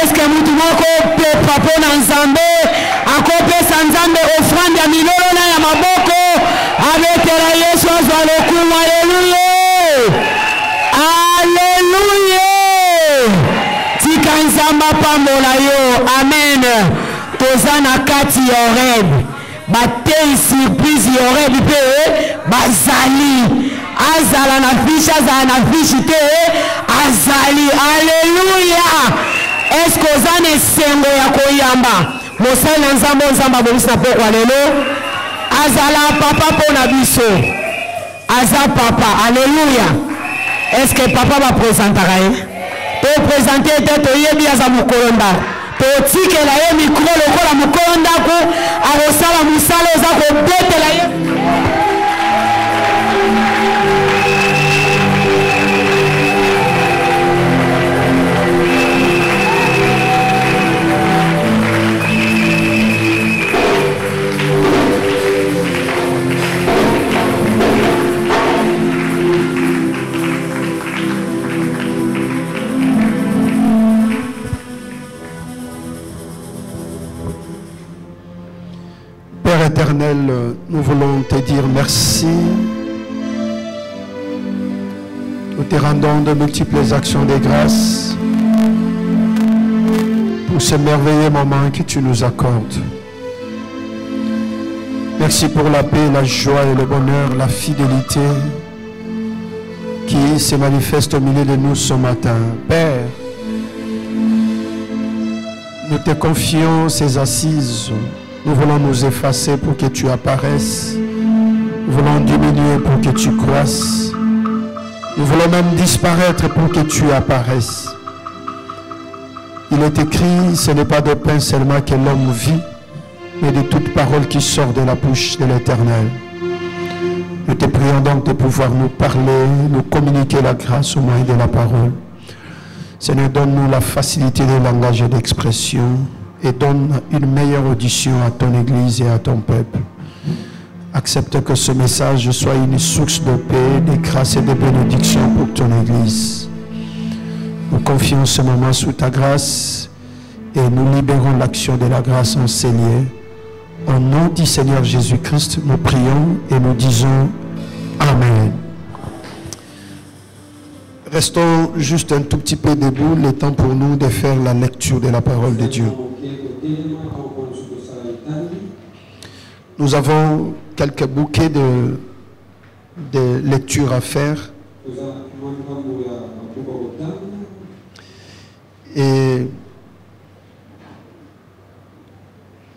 Est-ce que nous devons couper papa dans Nzambe, à couper Nzambe offrande ya milolo na ya maboko, avec la Yesu azwa lokumu. Alléluia. Alléluia. Tika Nzamba pambola yo. Amen. Tozana kati yoreb. Batei surprise yoreb pe bazali. Azala na fiche, azala na fiche te azali. Alléluia. Est-ce que vous avez sengo ya koyamba? Mosala Nzambe Nzamba bomisa poko lelo. Azala papa pona biso. Aza papa. Alléluia. Est-ce que papa va présenter? Pour présenter tête yebi aza mukolonda. Pour tike la ye micro lokola mukolonda ko arosala musala za ko bete la ye. Père éternel, nous voulons te dire merci. Nous te rendons de multiples actions de grâce pour ce merveilleux moment que tu nous accordes. Merci pour la paix, la joie et le bonheur, la fidélité qui se manifeste au milieu de nous ce matin. Père, nous te confions ces assises. Nous voulons nous effacer pour que tu apparaisses. Nous voulons diminuer pour que tu croisses. Nous voulons même disparaître pour que tu apparaisses. Il est écrit, ce n'est pas de pain seulement que l'homme vit, mais de toute parole qui sort de la bouche de l'Éternel. Nous te prions donc de pouvoir nous parler, nous communiquer la grâce au moyen de la parole. Seigneur, donne-nous la facilité de langage et d'expression et donne une meilleure audition à ton Église et à ton peuple. Accepte que ce message soit une source de paix, de grâce et de bénédiction pour ton Église. Nous confions ce moment sous ta grâce et nous libérons l'action de la grâce enseignée. Au nom du Seigneur Jésus-Christ, nous prions et nous disons Amen. Restons juste un tout petit peu debout, le temps pour nous de faire la lecture de la parole de Dieu. Nous avons quelques bouquets de lecture à faire. Et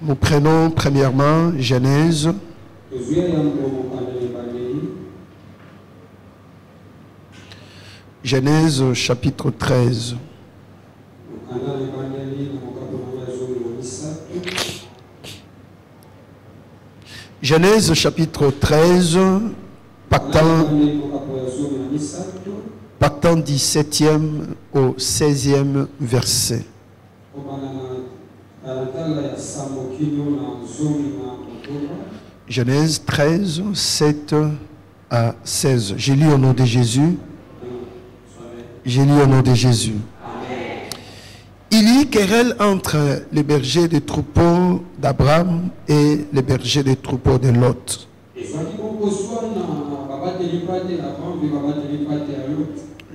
nous prenons premièrement Genèse. Genèse chapitre 13. Genèse chapitre 13, partant du 7e au 16e verset. Genèse 13, 7 à 16. J'ai lu au nom de Jésus. J'ai lu au nom de Jésus. Il y eut querelle entre les bergers des troupeaux d'Abraham et les bergers des troupeaux de Lot.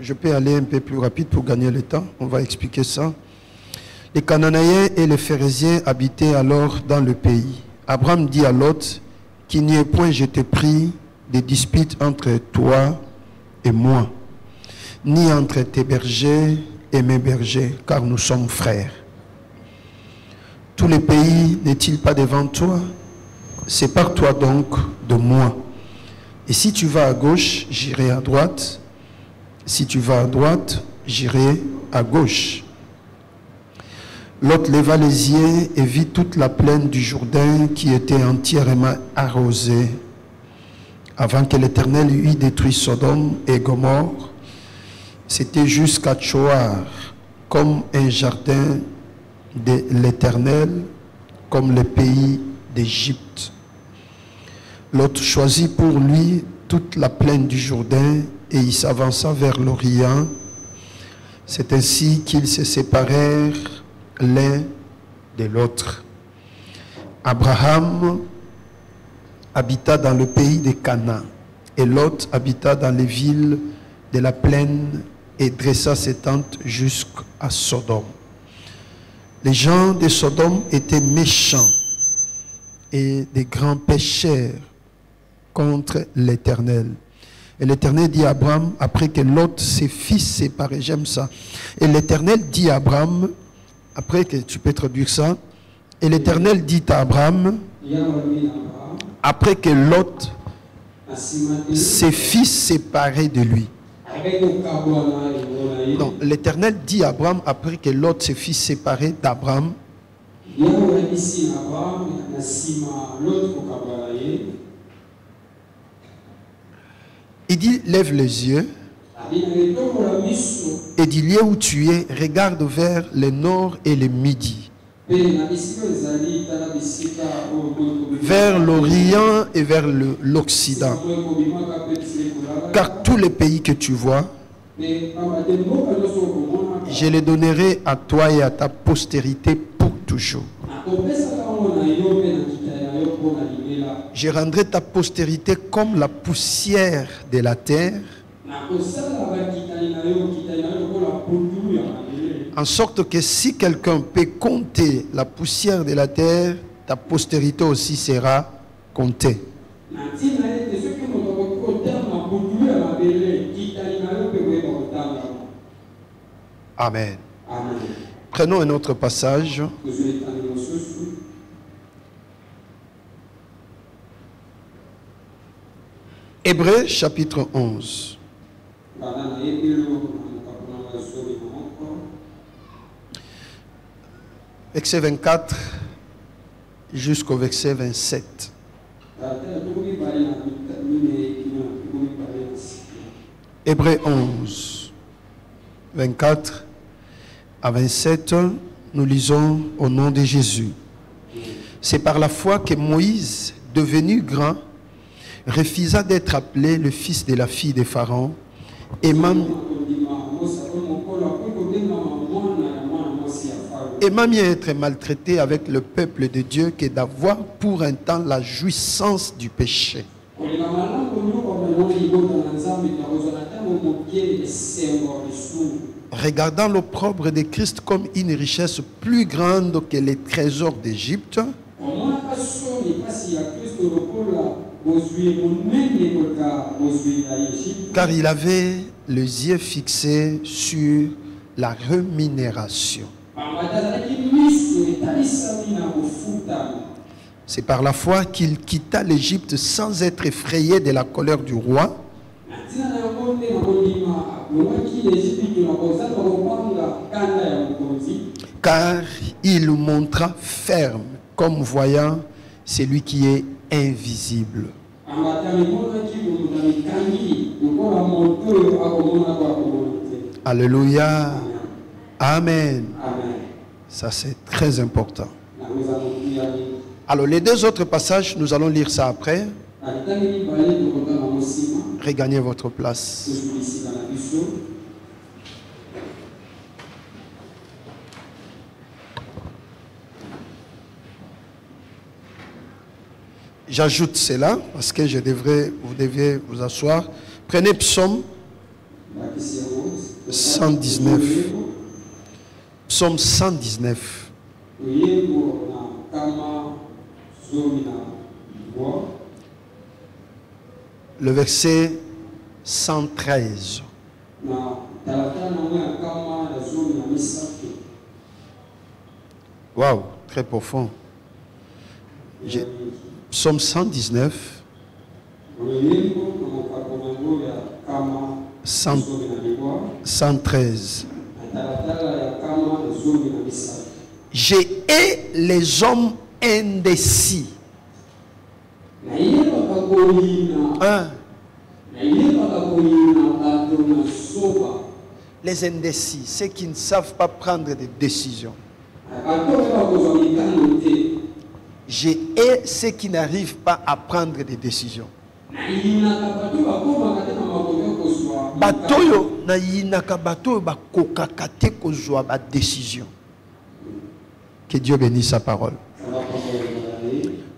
Je peux aller un peu plus rapide pour gagner le temps. On va expliquer ça. Les Cananéens et les Phérésiens habitaient alors dans le pays. Abraham dit à Lot, qu'il n'y ait point, je te prie, de disputes entre toi et moi, ni entre tes bergers et mes bergers, car nous sommes frères. Tout le pays n'est-il pas devant toi? Sépare-toi donc de moi. Et si tu vas à gauche, j'irai à droite. Si tu vas à droite, j'irai à gauche. Lot leva les yeux et vit toute la plaine du Jourdain qui était entièrement arrosée, avant que l'Éternel eût détruit Sodome et Gomorrhe. C'était jusqu'à Tchoar, comme un jardin de l'Éternel, comme le pays d'Égypte. Lot choisit pour lui toute la plaine du Jourdain et il s'avança vers l'Orient. C'est ainsi qu'ils se séparèrent l'un de l'autre. Abraham habita dans le pays de Canaan, et Lot habita dans les villes de la plaine et dressa ses tentes jusqu'à Sodome. Les gens de Sodome étaient méchants et des grands pécheurs contre l'Éternel. Et l'Éternel dit à Abraham, après que Lot, ses fils séparés, j'aime ça. Et l'Éternel dit à Abraham, après que tu peux traduire ça, et l'Éternel dit à Abraham, après que Lot, ses fils séparés de lui. Donc l'Éternel dit à Abraham, après que Lot, ses fils séparés d'Abraham, il dit, lève les yeux et dit, lieu où tu es, regarde vers le nord et le midi, vers l'Orient et vers l'Occident. Car tous les pays que tu vois, je les donnerai à toi et à ta postérité pour toujours. Je rendrai ta postérité comme la poussière de la terre, en sorte que si quelqu'un peut compter la poussière de la terre, ta postérité aussi sera comptée. Amen. Prenons un autre passage. Hébreux chapitre 11. Verset 24 jusqu'au verset 27. Hébreux 11, 24 à 27, nous lisons au nom de Jésus. C'est par la foi que Moïse, devenu grand, refusa d'être appelé le fils de la fille de Pharaon, aimant mieux être maltraité avec le peuple de Dieu que d'avoir pour un temps la jouissance du péché. Regardant l'opprobre de Christ comme une richesse plus grande que les trésors d'Égypte, car il avait les yeux fixés sur la rémunération. C'est par la foi qu'il quitta l'Égypte sans être effrayé de la colère du roi, car il montra ferme comme voyant celui qui est invisible. Alléluia. Amen. Ça, c'est très important. Alors, les deux autres passages, nous allons lire ça après. Regagnez votre place. J'ajoute cela parce que vous deviez vous asseoir. Prenez Psaume 119. Psaume 119. Le verset 113. Waouh, très profond. Psaume 119. 113. J'ai hais les hommes indécis. Les indécis, ceux qui ne savent pas prendre des décisions. J'ai hais ceux qui n'arrivent pas à prendre des décisions. Batoyo na yinaka batoyo bakokaka te kozwa ba décision. Que Dieu bénisse sa parole.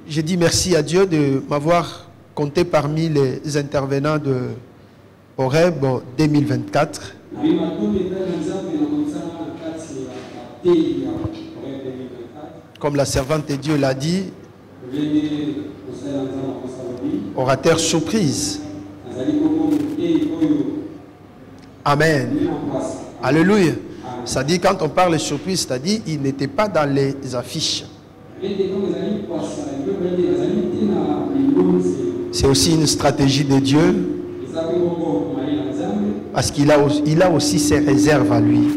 J'ai dit merci à Dieu de m'avoir compté parmi les intervenants de Horeb 2024. Comme la servante de Dieu l'a dit, orateur surprise. Amen. Alléluia. Ça dit, quand on parle de surprise, c'est-à-dire il n'était pas dans les affiches. C'est aussi une stratégie de Dieu, parce qu'il a aussi ses réserves à lui.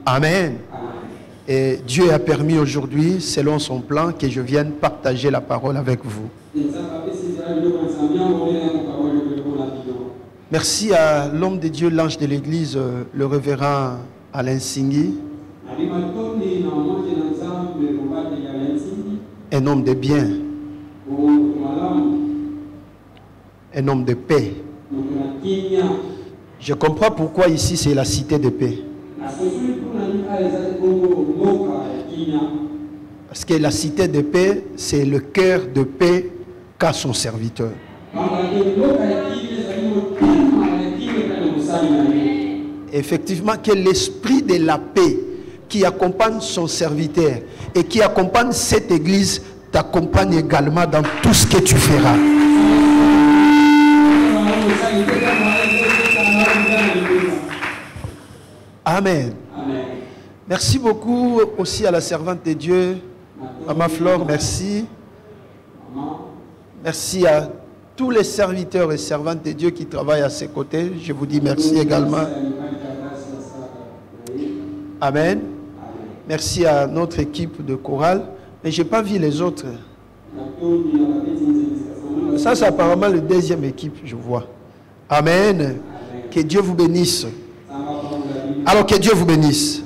Amen. Et Dieu a permis aujourd'hui, selon son plan, que je vienne partager la parole avec vous. Merci à l'homme de Dieu, l'ange de l'église, le révérend Alain Singhi. Un homme de bien. Un homme de paix. Je comprends pourquoi ici c'est la cité de paix. Parce que la cité de paix, c'est le cœur de paix qu'a son serviteur. Effectivement, que l'esprit de la paix qui accompagne son serviteur et qui accompagne cette église t'accompagne également dans tout ce que tu feras. Amen. Merci beaucoup aussi à la servante de Dieu, Maman Flore, merci. Merci à tous les serviteurs et servantes de Dieu qui travaillent à ses côtés. Je vous dis merci également. Amen. Merci à notre équipe de chorale. Mais je n'ai pas vu les autres. Ça, c'est apparemment la deuxième équipe, je vois. Amen. Que Dieu vous bénisse. Alors, que Dieu vous bénisse.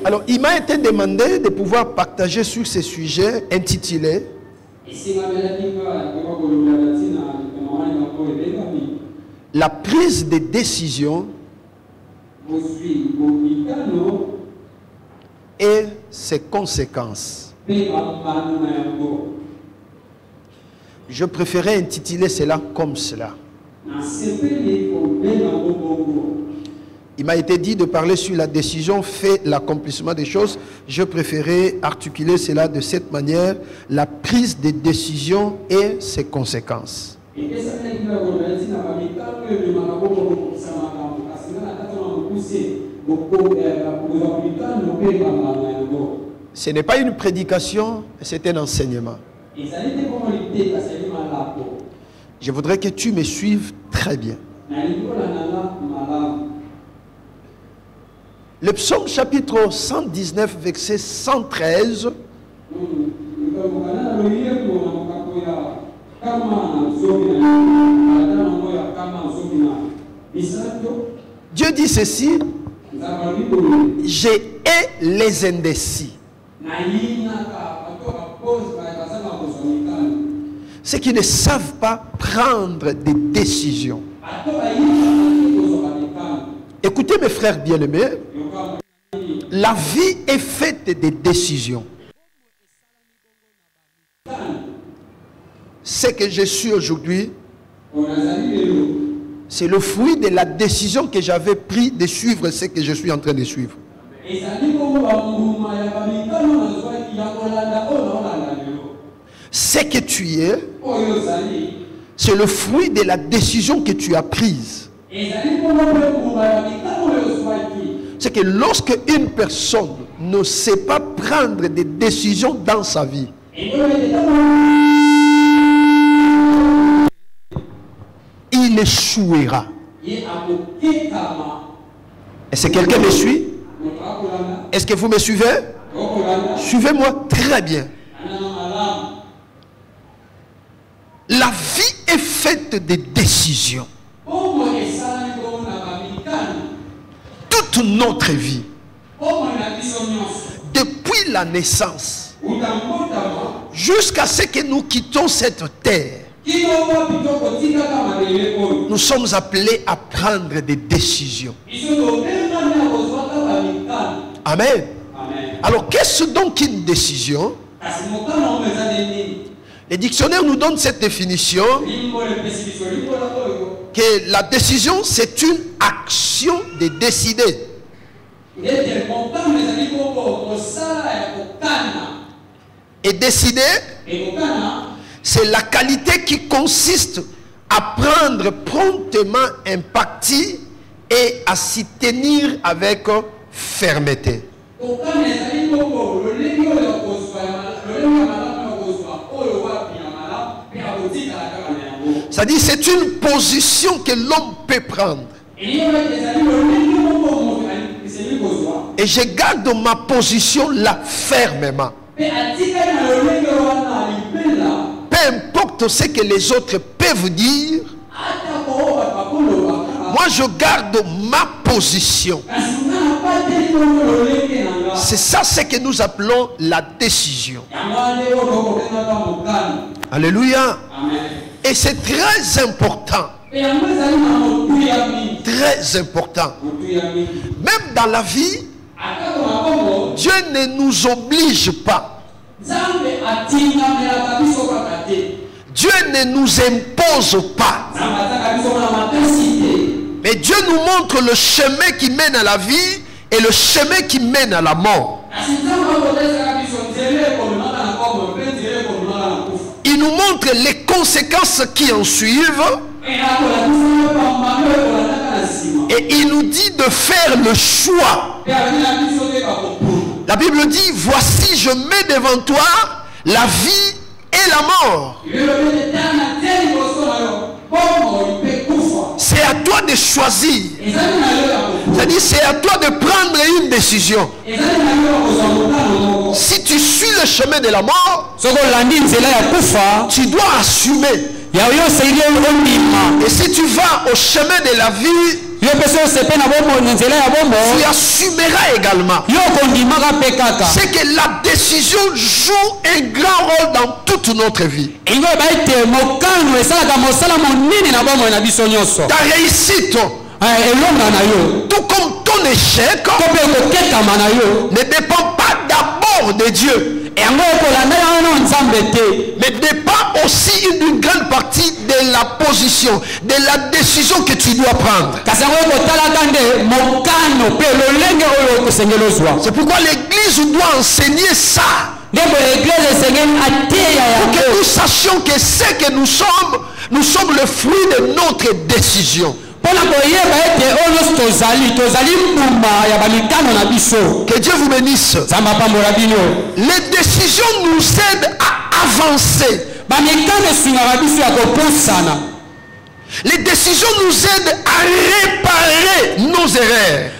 Alors, il m'a été demandé de pouvoir partager sur ce sujet intitulé la prise de décision et ses conséquences. Je préférais intituler cela comme cela. Il m'a été dit de parler sur la décision fait l'accomplissement des choses. Je préférais articuler cela de cette manière, la prise de décision et ses conséquences. Ce n'est pas une prédication, c'est un enseignement. Je voudrais que tu me suives très bien. Le psaume chapitre 119, verset 113. Dieu dit ceci: j'ai les indécis. Ceux qui ne savent pas prendre des décisions. Écoutez mes frères bien-aimés, la vie est faite de décisions. Ce que je suis aujourd'hui, c'est le fruit de la décision que j'avais prise de suivre ce que je suis en train de suivre. Ce que tu es, c'est le fruit de la décision que tu as prise. C'est que lorsque une personne ne sait pas prendre des décisions dans sa vie, il échouera. Est-ce que quelqu'un me suit? Est-ce que vous me suivez? Suivez-moi très bien. La vie est faite de décisions. Toute notre vie, depuis la naissance jusqu'à ce que nous quittons cette terre, nous sommes appelés à prendre des décisions. Amen. Alors, qu'est-ce donc une décision? Les dictionnaires nous donnent cette définition, que la décision, c'est une action de décider. Et décider, c'est la qualité qui consiste à prendre promptement un parti et à s'y tenir avec fermeté. C'est-à-dire, c'est une position que l'homme peut prendre. Et je garde ma position là fermement. Peu importe ce que les autres peuvent dire, moi je garde ma position. C'est ça ce que nous appelons la décision. Alléluia. Et c'est très important. Très important. Même dans la vie, Dieu ne nous oblige pas. Dieu ne nous impose pas. Mais Dieu nous montre le chemin qui mène à la vie et le chemin qui mène à la mort. Il nous montre les conséquences qui en suivent. Et il nous dit de faire le choix. La Bible dit, voici je mets devant toi la vie et la mort. C'est à toi de choisir. C'est-à-dire, c'est à toi de prendre une décision. Si tu suis le chemin de la mort, tu dois assumer. Et si tu vas au chemin de la vie, tu assumeras également. C'est que la décision joue un grand rôle dans toute notre vie. Ta réussite, tout comme ton échec, ne dépend pas d'abord de Dieu, mais dépend aussi d'une grande partie de la position, de la décision que tu dois prendre. C'est pourquoi l'Église doit enseigner ça. Pour que nous sachions que ce que nous sommes le fruit de notre décision. Que Dieu vous bénisse. Les décisions nous aident à avancer. Les décisions nous aident à réparer nos erreurs.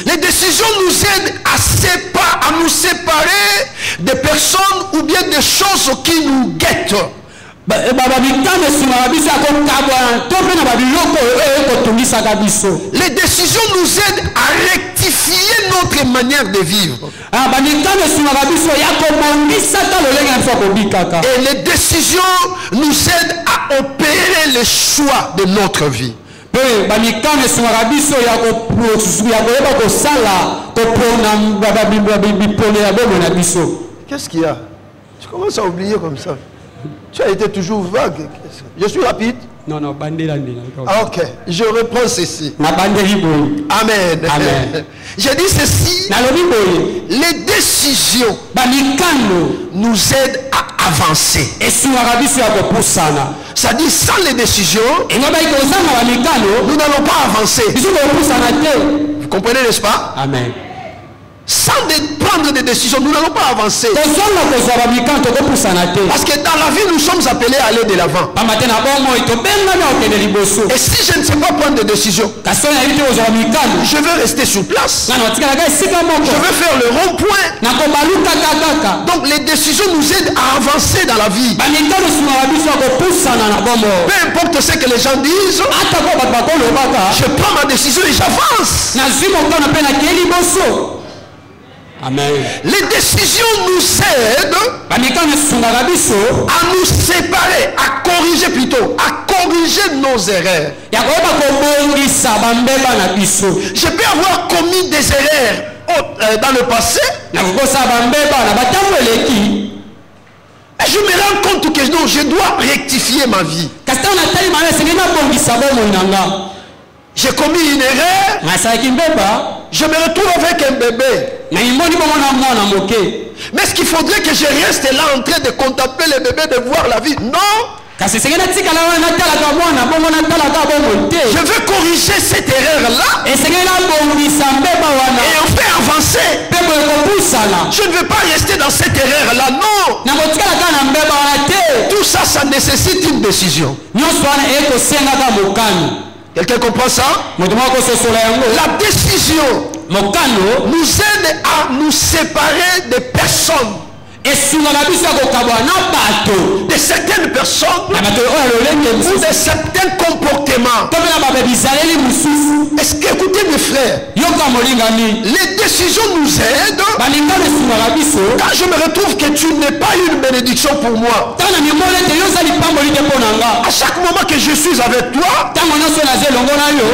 Les décisions nous aident à nous séparer des personnes ou bien des choses qui nous guettent. Les décisions nous aident à rectifier notre manière de vivre. Et les décisions nous aident à opérer les choix de notre vie. Qu'est-ce qu'il y a? Tu commences à oublier comme ça. Tu as été toujours vague. Je suis rapide. Non, non, ok, je reprends ceci. Amen. Amen. J'ai dit ceci. Les décisions nous aident à avancer. Ça dit sans les décisions, nous n'allons pas avancer. Vous comprenez, n'est-ce pas? Amen. Sans prendre des décisions, nous n'allons pas avancer. Parce que dans la vie, nous sommes appelés à aller de l'avant. Et si je ne sais pas prendre des décisions, je veux rester sur place. Je veux faire le rond-point. Donc les décisions nous aident à avancer dans la vie. Peu importe ce que les gens disent, je prends ma décision et j'avance. Amen. Les décisions nous aident à nous séparer, à corriger plutôt, à corriger nos erreurs. Je peux avoir commis des erreurs dans le passé. Et je me rends compte que non, je dois rectifier ma vie. J'ai commis une erreur. Je me retrouve avec un bébé. Mais est-ce qu'il faudrait que je reste là en train de contempler le bébé, de voir la vie? Non. Je veux corriger cette erreur-là et on fait avancer. Je ne veux pas rester dans cette erreur-là, non. Tout ça, ça nécessite une décision. Quelqu'un comprend ça? La décision nous aide à nous séparer des personnes. De certaines personnes ou de certains comportements. Est-ce que, écoutez mes frères, les décisions nous aident. Quand je me retrouve que tu n'es pas une bénédiction pour moi, à chaque moment que je suis avec toi,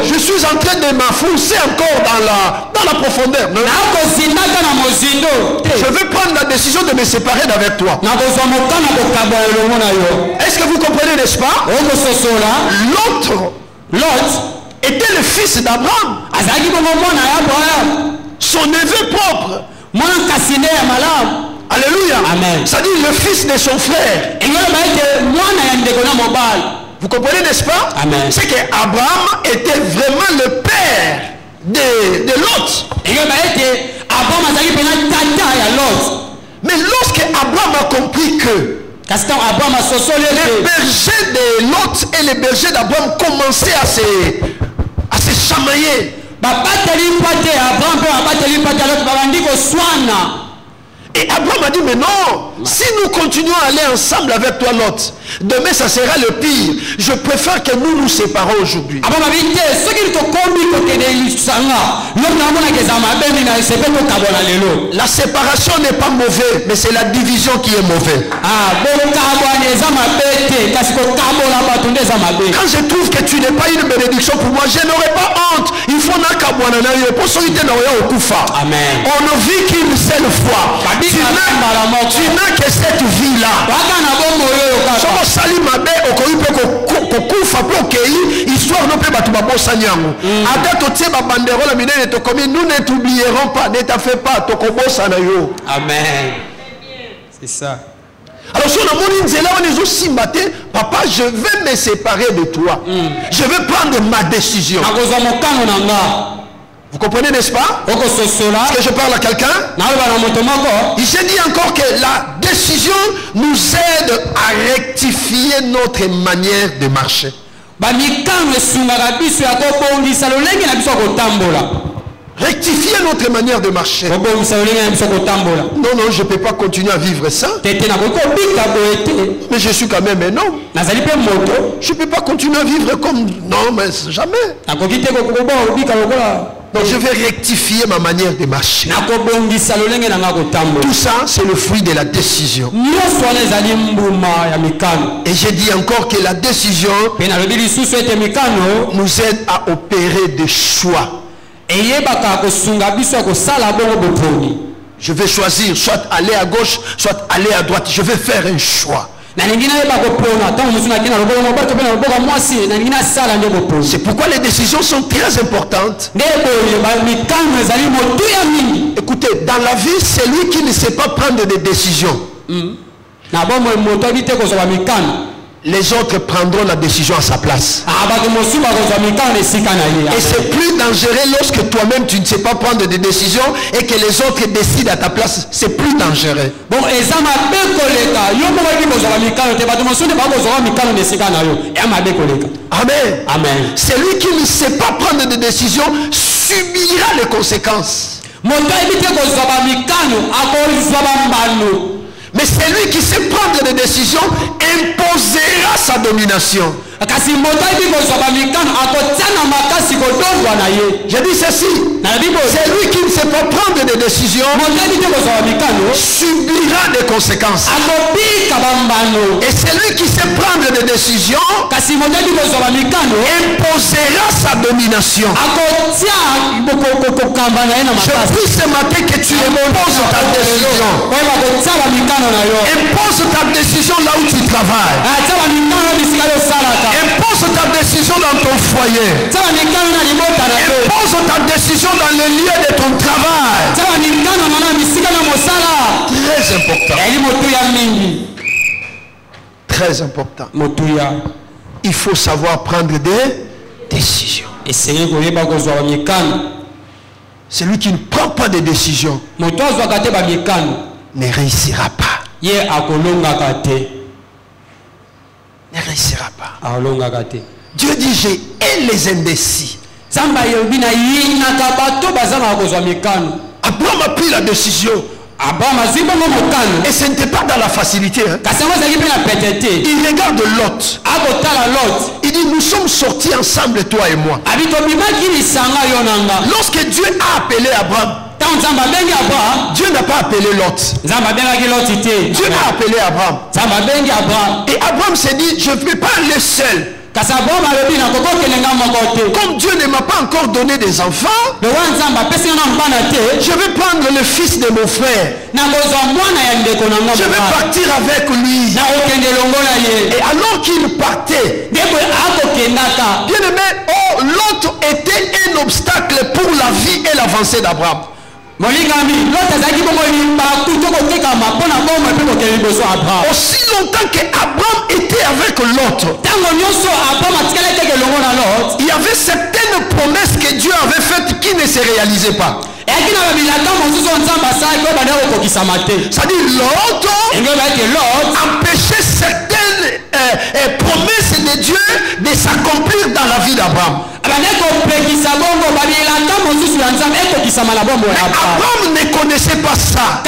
je suis en train de m'enfoncer encore dans la profondeur. Je veux prendre la décision de me séparer d'avec toi. Est-ce que vous comprenez, n'est-ce pas? L'autre était le fils d'Abraham, son neveu propre. Alléluia. C'est-à-dire le fils de son frère. Vous comprenez, n'est-ce pas? C'est qu'Abraham était vraiment le père de Lot. Mais lorsque Abraham a compris que les bergers de Lot et les bergers d'Abraham commençaient à se chamailler, et Abraham a dit, mais non, si nous continuons à aller ensemble avec toi, Lot, demain ça sera le pire. Je préfère que nous nous séparons aujourd'hui. La séparation n'est pas mauvaise, mais c'est la division qui est mauvaise. Quand je trouve que tu n'es pas une bénédiction pour moi, je n'aurai pas honte. Il faut on ne vit qu'une seule fois. Tu n'as que cette vie-là. Nous ne t'oublierons pas. Ne t'en fais pas. Amen. C'est ça. Alors si on a mon papa, je vais me séparer de toi. Je vais prendre ma décision. Vous comprenez, n'est-ce pas? Est-ce que je parle à quelqu'un? Il s'est dit encore que la décision nous aide à rectifier notre manière de marcher. Rectifier notre manière de marcher. Non, non, je ne peux pas continuer à vivre ça. Mais je suis quand même un homme. Je ne peux pas continuer à vivre comme... Non, mais jamais. Donc je vais rectifier ma manière de marcher. Tout ça, c'est le fruit de la décision. Et j'ai dit encore que la décision nous aide à opérer des choix. Je vais choisir soit aller à gauche, soit aller à droite. Je vais faire un choix. C'est pourquoi les décisions sont très importantes. Écoutez, dans la vie, c'est lui qui ne sait pas prendre des décisions. Les autres prendront la décision à sa place. Et c'est plus dangereux lorsque toi-même tu ne sais pas prendre des décisions et que les autres décident à ta place. C'est plus dangereux. Amen. Amen. Celui qui ne sait pas prendre des décisions subira les conséquences. Mais celui qui sait prendre des décisions imposera sa domination. Je dis ceci. C'est lui qui ne sait pas prendre des décisions, subira des conséquences. Et c'est lui qui sait prendre des décisions, imposera sa domination. Je prie ce matin que tu imposes ta décision. Impose ta décision là où tu travailles. Impose ta décision dans ton foyer. Impose ta décision dans le lieu de ton travail. Très important. Très important. Il faut savoir prendre des décisions. Celui qui ne prend pas de décisions ne réussira pas. Ne réussira pas. Dieu dit, j'ai aimé les indécis. Abraham a pris la décision. Et ce n'était pas dans la facilité. Hein. Il regarde Lot. Il dit, nous sommes sortis ensemble, toi et moi. Lorsque Dieu a appelé Abraham, Dieu n'a pas appelé Lot. Dieu a appelé Abraham. Et Abraham s'est dit, je ne peux pas aller seul. Comme Dieu ne m'a pas encore donné des enfants, je vais prendre le fils de mon frère. Je vais partir avec lui. Et alors qu'il partait, bien aimé, l'autre était un obstacle pour la vie et l'avancée d'Abraham. Aussi longtemps qu'Abraham était avec l'autre, il y avait certaines promesses que Dieu avait faites qui ne se réalisaient pas. C'est-à-dire l'autre empêchait certaines promesses de Dieu de s'accomplir dans la vie d'Abraham. Abraham ne connaissait pas ça.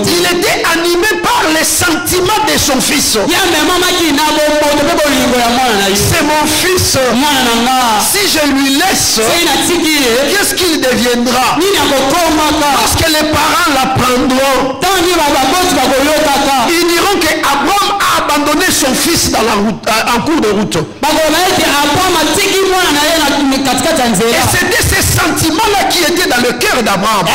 Il était animé par les sentiments de son fils. C'est mon fils. Si je lui laisse, qu'est-ce qu'il deviendra? Lorsque les parents l'apprendront, ils diront qu'Abraham a abandonné son fils dans la route, en cours de route. Et c'était ces sentiments-là qui étaient dans le cœur d'Abraham.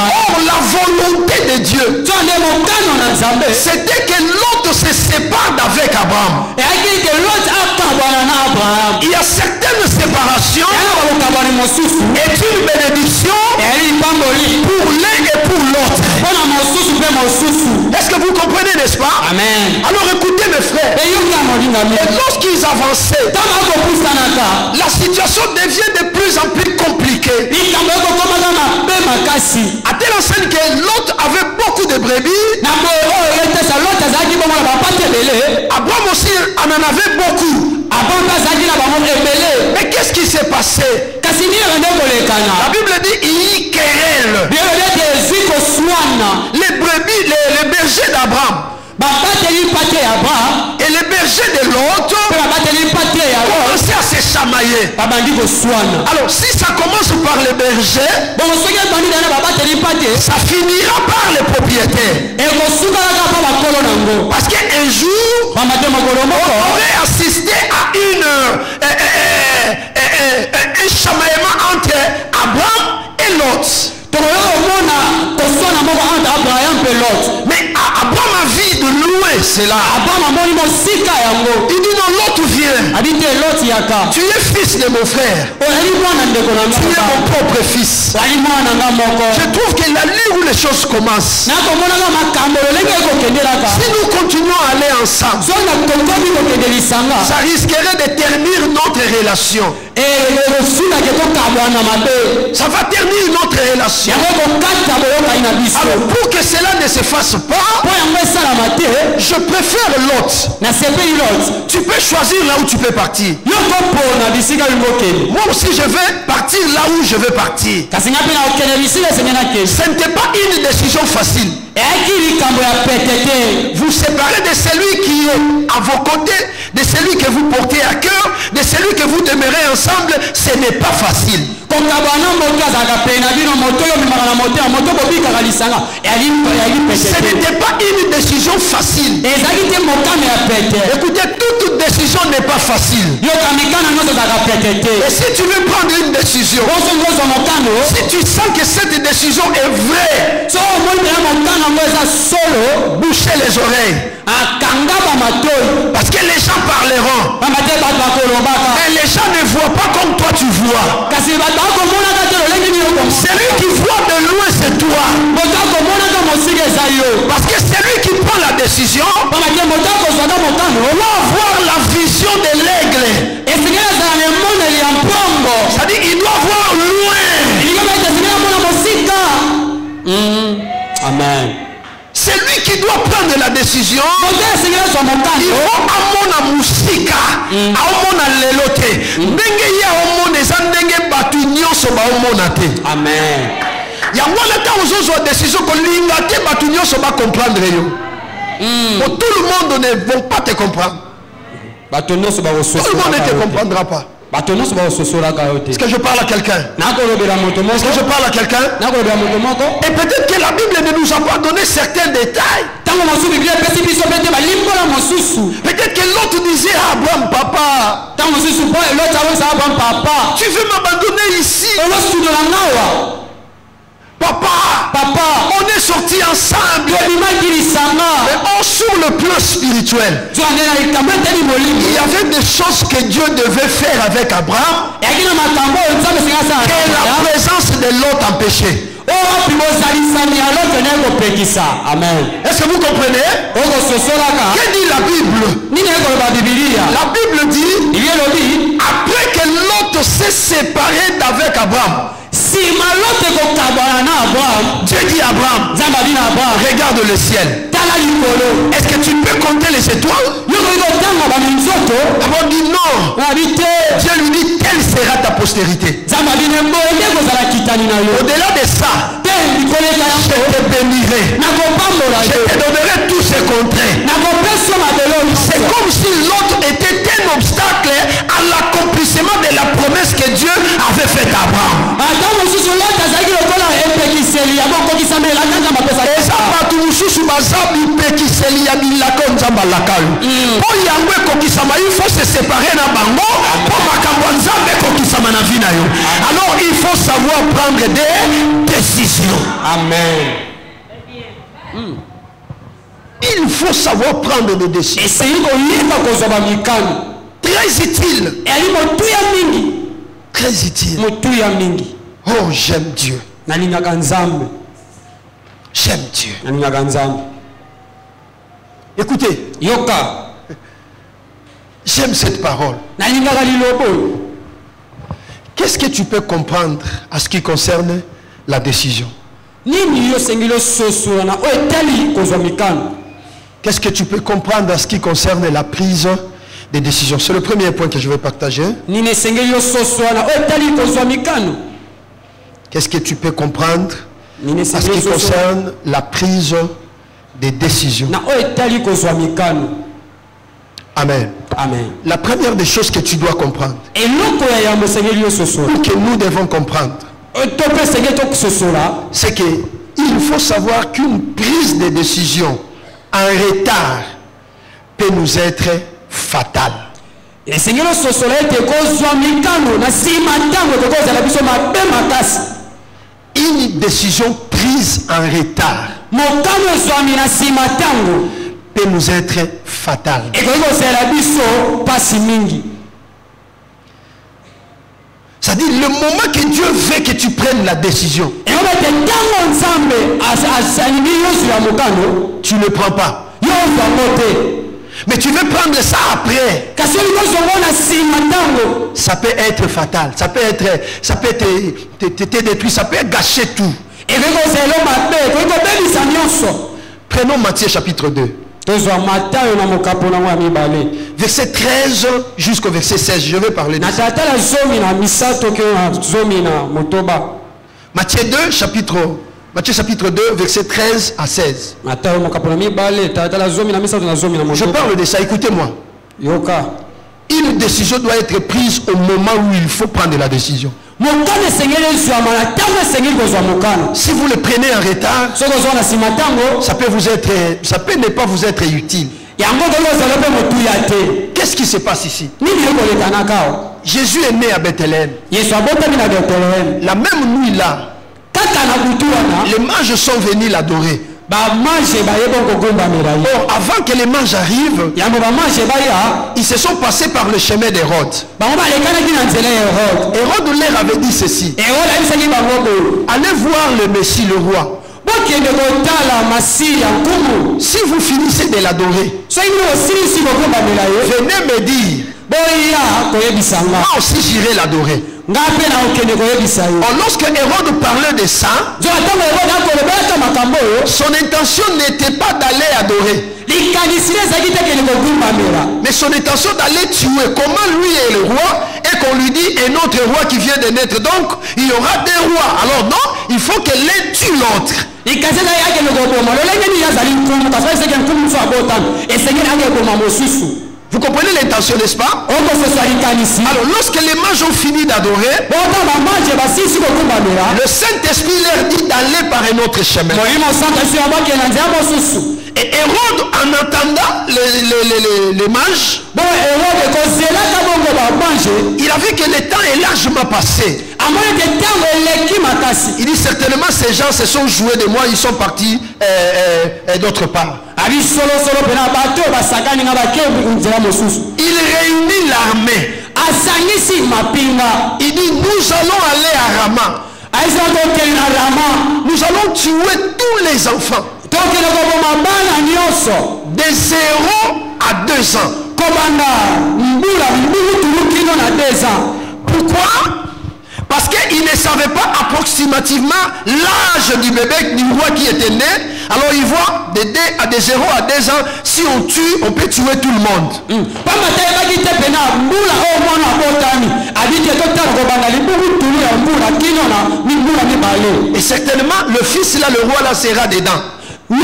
Or, la volonté de Dieu, c'était que l'autre se sépare d'avec Abraham. Il y a certaines séparations et une bénédiction pour l'un et pour l'autre. Est-ce que vous comprenez, n'est-ce pas? Amen. Alors écoutez mes frères. Et lorsqu'ils avançaient, la situation devient de plus en plus compliquée. À telle enseigne que l'autre avait beaucoup de brebis. Abraham aussi en avait beaucoup. Mais qu'est-ce qui s'est passé? La Bible dit il y querelle. Les brebis, les bergers d'Abraham et les bergers de l'autre commençaient à se chamailler. Alors si ça commence par les bergers, ça finira par les propriétaires. Parce qu'un jour on aurait assisté à un chamaillement entre Abraham et Lot. Mais Abraham a vu de loin cela. Il dit non, l'autre vient. Tu es fils de mon frère. Tu es mon propre fils. Je trouve que la ligne où les choses commencent, si nous continuons à aller ensemble, ça risquerait de ternir notre relation. Ça va ternir notre relation. Alors pour que cela ne se fasse pas, je préfère l'autre. Tu peux choisir là où tu peux partir. Moi aussi je vais partir là où je veux partir. Ce n'était pas une décision facile. Vous séparez de celui qui est à vos côtés, de celui que vous portez à cœur, de celui que vous demeurez ensemble, ce n'est pas facile. Ce n'était pas une décision facile. Écoutez, toute décision n'est pas facile. Et si tu veux prendre une décision, si tu sens que cette décision est vraie, bouchez les oreilles. Parce que les gens parleront. Mais les gens ne voient pas comme toi tu vois. Celui qui voit de loin, c'est toi. Parce que celui qui prend la décision doit avoir la vision de l'aigle. C'est-à-dire il doit voir loin. Amen. C'est lui qui doit prendre la décision. Il faut amona musika, amona lelote. Ndenge ya omona ezandenge batu nyonso ba omona te. Amen. Ya ngwana ta ozozo décision ko linga te batu nyonso ba comprendre yo. Tout le monde ne vont pas te comprendre. Tout le monde ne te comprendra pas. Est-ce que je parle à quelqu'un? Est-ce que je parle à quelqu'un? Et peut-être que la Bible ne nous a pas donné certains détails. Peut-être que l'autre disait à Abraham, papa, tu veux m'abandonner ici? Papa, on est sortis ensemble. Mais sur le plan spirituel, il y avait des choses que Dieu devait faire avec Abraham et la présence de l'autre empêchait. Amen. Est-ce que vous comprenez? Que dit la Bible? La Bible dit, après que l'autre s'est séparé d'avec Abraham, Dieu dit à Abraham, regarde le ciel. Est-ce que tu peux compter les étoiles? Abraham dit non. Dieu lui dit, quelle sera ta postérité? Au-delà de ça, je te bénirai. Je te donnerai tous ces contraints. C'est comme si l'autre était un obstacle à l'accomplissement de la promesse que Dieu avait faite à Abraham. Il faut se séparer na bango. Alors il faut savoir prendre des décisions. Amen. Il faut savoir prendre des décisions. Très utile. Très utile. Oh, j'aime Dieu. J'aime Dieu. Écoutez. J'aime cette parole. Qu'est-ce que tu peux comprendre à ce qui concerne la décision? Qu'est-ce que tu peux comprendre à ce qui concerne la prise des décisions? C'est le premier point que je vais partager. Qu'est-ce que tu peux comprendre à ce qui concerne la prise des décisions? Amen. Amen. La première des choses que tu dois comprendre, ou que nous devons comprendre, c'est qu'il faut savoir qu'une prise de décision en retard peut nous être fatale. Une décision prise en retard peut nous être fatale. C'est-à-dire le moment que Dieu veut que tu prennes la décision, tu ne prends pas. Mais tu veux prendre ça après. Ça peut être fatal. Ça peut te détruire. Ça peut gâcher tout. Prenons Matthieu chapitre 2. Verset 13 jusqu'au verset 16. Je vais parler de ça. Matthieu 2 chapitre 2, verset 13 à 16. Je parle de ça, écoutez-moi. Une décision doit être prise au moment où il faut prendre la décision. Si vous le prenez en retard, ça peut ne pas vous être utile. Qu'est-ce qui se passe ici? Jésus est né à Bethléem. La même nuit là, les mages sont venus l'adorer. Or, avant que les mages arrivent, ils se sont passés par le chemin d'Hérode. Hérode leur avait dit ceci: allez voir le Messie, le roi. Si vous finissez de l'adorer, venez me dire, moi aussi j'irai l'adorer. Or, lorsque Hérode parlait de ça, son intention n'était pas d'aller adorer, mais son intention d'aller tuer. Comment lui est le roi et qu'on lui dit un autre roi qui vient de naître, donc il y aura deux rois. Alors non, il faut que l'un tue l'autre. Vous comprenez l'intention, n'est-ce pas? Alors, lorsque les mages ont fini d'adorer, le Saint-Esprit leur dit d'aller par un autre chemin. Et Hérode, en entendant les mages, il a vu que le temps est largement passé. Il dit certainement ces gens se sont joués de moi, ils sont partis d'autre part. Il réunit l'armée. Il dit nous allons aller à Rama. Nous allons tuer tous les enfants de 0 à 2 ans. Pourquoi? Parce qu'ils ne savaient pas approximativement l'âge du bébé, du roi qui était né. Alors ils voient de 0 à 2 ans, si on tue, on peut tuer tout le monde. Et certainement, le fils là, le roi là, sera dedans. Il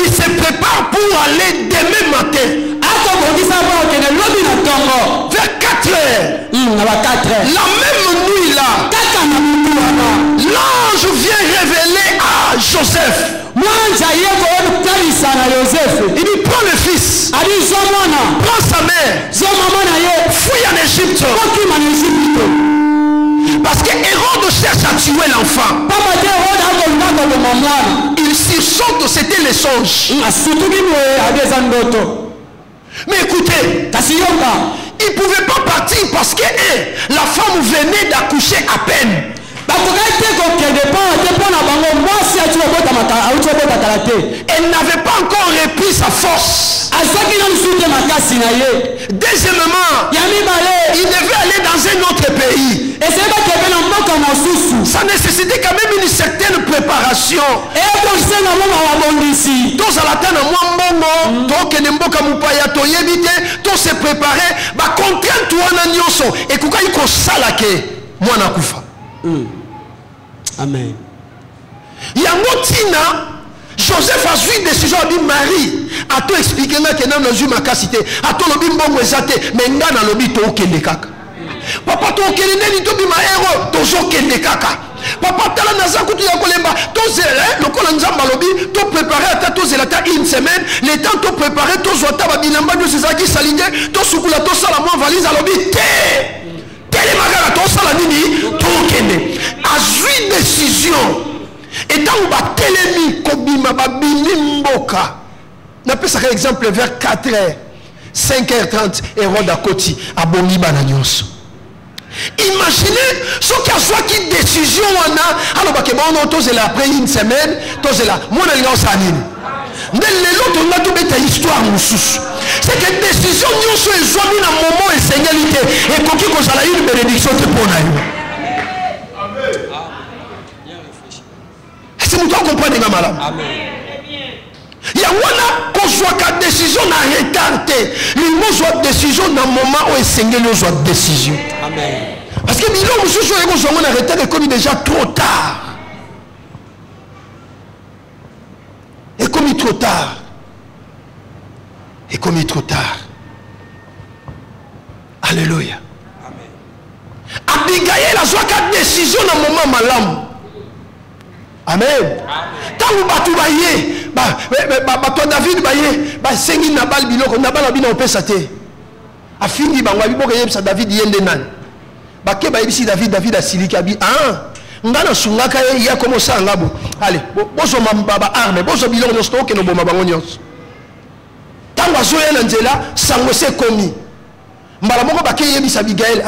se prépare pour aller demain matin. Vers 4 heures. La même nuit là, l'ange vient révéler à Joseph. Il dit prends le fils, prends sa mère, fuis en Égypte. Parce que Hérode cherche à tuer l'enfant. Il sursaute, c'était les songes. Mais écoutez, il ne pouvait pas partir parce que la femme venait d'accoucher à peine. Elle n'avait pas encore repris sa force. Deuxièmement, il devait aller dans un autre pays. Ça nécessitait quand même une certaine préparation. Se préparer, amen. Yangotina, Joseph a suivi une décision, a dit Marie, a tout expliqué que nous avons ma cité, a tout le bimbo ezate, mais nous avons le bito okende kaka. Papa to okende neni to bima héros, tozo okende kaka. Papa tala naza kutu ya kolemba, to zela, le kola nzamba lobi, to préparer ata to zela ta une semaine, le temps to préparer to zota ba bilamba de sezaki salinge, to sukula to sala mo valise a lobi te. Tele magara to sala nini, to okende. A suivi décision. Et dans le télémi, Kobima, Babili Mboka, on appelle ça exemple vers 4h, 5h30, Hérode à Koti, à Boni Bananios. Imaginez ce qu'il y a soit qui décision on a, alors que bon, on a après une semaine, tous là, moi on a histoire. C'est que décision nous sommes dans un moment et Seigneur et qu'on a eu une bénédiction pour nous. Est-ce que vous comprenez malade? Il y a une décision à retarder. Il y a une décision dans un moment où Seigneur nous a décision. Parce que nous sommes arrêté comme déjà trop tard. Et comme il est trop tard. Et comme il est trop tard. Alléluia. Abigail a joué une décision dans un moment malade. Amen. Tant que tu vas David sengi Nabal biloko Nabal abina opesate. A fini bangwa biboka yebisa David yende nan. Bake ba yebisi David asilika bi ngana sungaka ye ya komo sa ngabo. Allez, bozo mambaba arme, bozo biloko no stoke no boma bango nyos. Tango azoya na nzela sango se komi. Mbala moko bake yebisa Abigail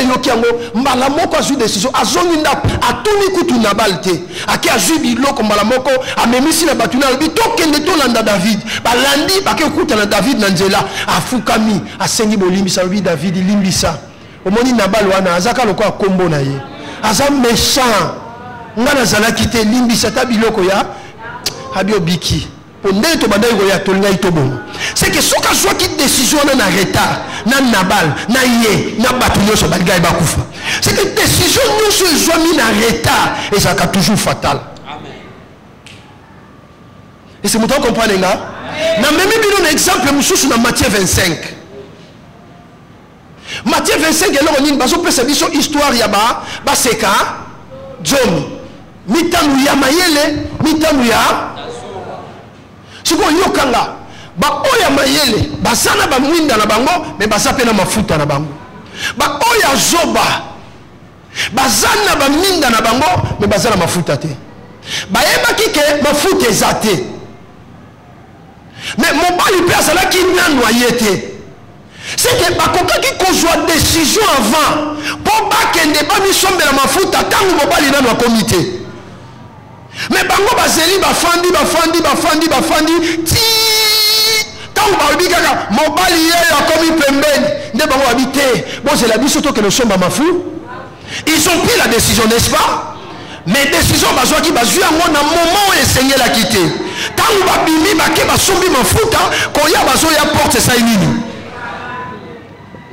yoki yango mbala moko azu décision azongi ndako atuni kutu Nabal te ake azu biloko mbala moko amemisi na batuna albi tokende tolanda David balandi bake kuta na David na nzela afukami asengi bolimbisa bi David limbisa omoni Nabal wana azaka loko akombo na ye aza méchant ngana zala kite limbisa ta biloko ya abi obiki. C'est que ce que soit qui décision na retard na Nabal na ye na batuyo so balga ba kufa. C'est que décision nous se mis na retard et ça a toujours fatal. Amen. Et c'est montant comprendre là. Na même un exemple mususu na Matthieu 25. Matthieu 25 alors on bazo pesa biso histoire ya ba seka John. Mitanu ya mayele, mitanu ya siko yokanga ba oya mayele basana ba mwinda na bango me basape na mafuta na bango ba oya zoba bazana ba mwinda na bango me bazana mafuta te ba yeba kike mafuta ezate mais mobali pe asala ki nyanwa yete c'est que ba koka ki kozwa décision avant pour ba kende ba misombe na mafuta tangu mobali nanu a comité. Mais bango bazeli bafandi ti tango babi kaka mobali ye akomi pembeni nde bango habité bon c'est la biso to que nous sommes mafu ils ont pris la décision n'est-ce pas mais décision bazwa ki bazui yango na moment où Seigneur l'a quitté tango babimi bake basombi mafuta koya bazo ya porte ça nini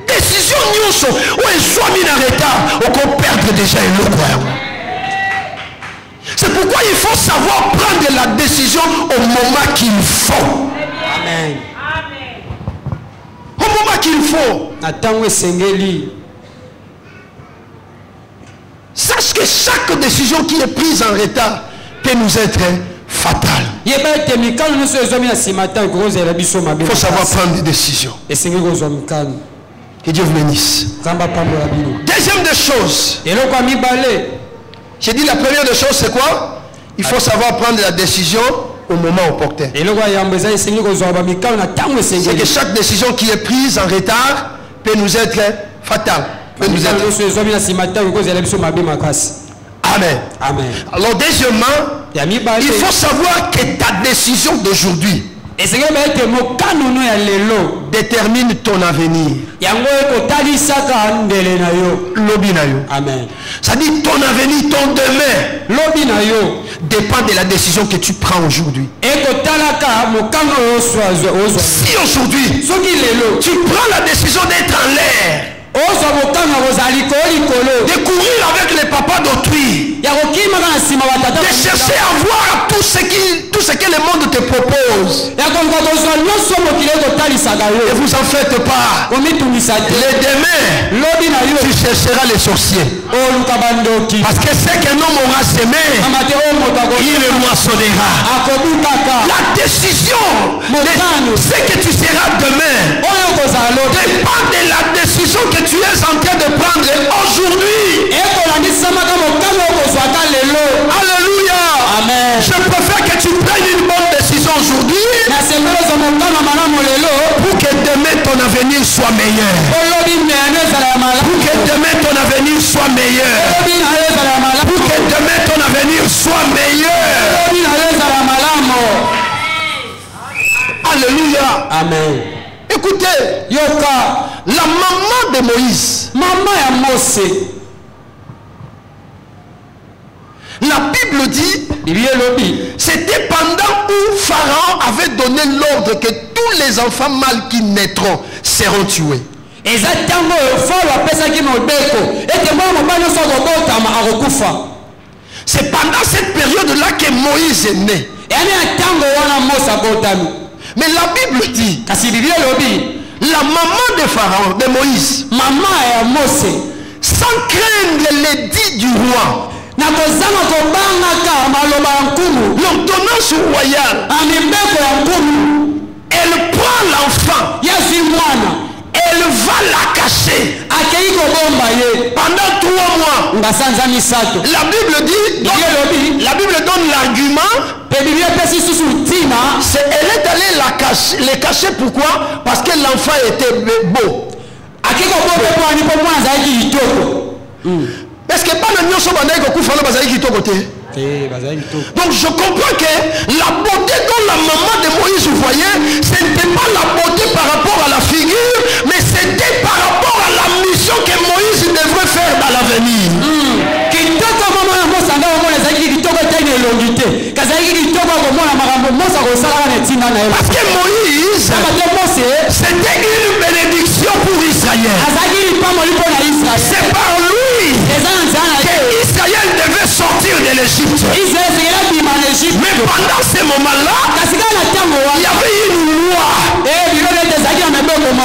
décision nyonso où ezwami na retard oko perdre déjà eloko yango. C'est pourquoi il faut savoir prendre la décision au moment qu'il faut. Amen. Au moment qu'il faut. Sache que chaque décision qui est prise en retard peut nous être fatale. Il faut savoir prendre des décisions. Que Dieu vous bénisse. Deuxième des choses. J'ai dit la première des choses c'est quoi? Il faut savoir prendre la décision au moment opportun. C'est que chaque décision qui est prise en retard peut nous être fatale. Amen. Amen. Alors deuxièmement, il faut savoir que ta décision d'aujourd'hui détermine ton avenir. Amen. Ça dit ton avenir, ton demain dépend de la décision que tu prends aujourd'hui. Si aujourd'hui tu prends la décision d'être en l'air, de courir avec les papas d'autrui, de chercher à voir tout ce que le monde te propose. Ne vous en faites pas. Les demain, tu chercheras les sorciers. Parce que ce qu'un homme aura semé, il le moissonnera. La décision de ce que tu seras demain dépend de la décision que tu es en train de prendre aujourd'hui. Alléluia. Amen. Je préfère que tu prennes une bonne décision aujourd'hui pour que demain ton avenir soit meilleur. Pour que demain ton avenir soit meilleur. Pour que demain ton avenir soit meilleur. Amen. Écoutez, Yoka, la maman de Moïse, maman ya Mose, la Bible dit, c'était pendant où Pharaon avait donné l'ordre que tous les enfants mâles qui naîtront seront tués. C'est pendant cette période-là que Moïse est né. Mais la Bible dit, la maman de Pharaon, de Moïse, sans craindre l'édit du roi, l'ordonnance royale, elle prend l'enfant, elle va la cacher pendant 3 mois. La Bible dit, la Bible donne l'argument. Elle est allée les cacher. Pourquoi? Parce que l'enfant était beau. Est-ce que pas le nyonso bana ko kufa na bazali kitoko te? Donc je comprends que la beauté dont la maman de Moïse voyait, ce n'était pas la beauté par rapport à la figure, mais c'était par rapport à la mission que Moïse devrait faire dans l'avenir. Parce que Moïse, c'était une bénédiction pour Israël. C'est par lui que Israël devait sortir de l'Égypte. Mais pendant ce moment-là, il y avait une loi.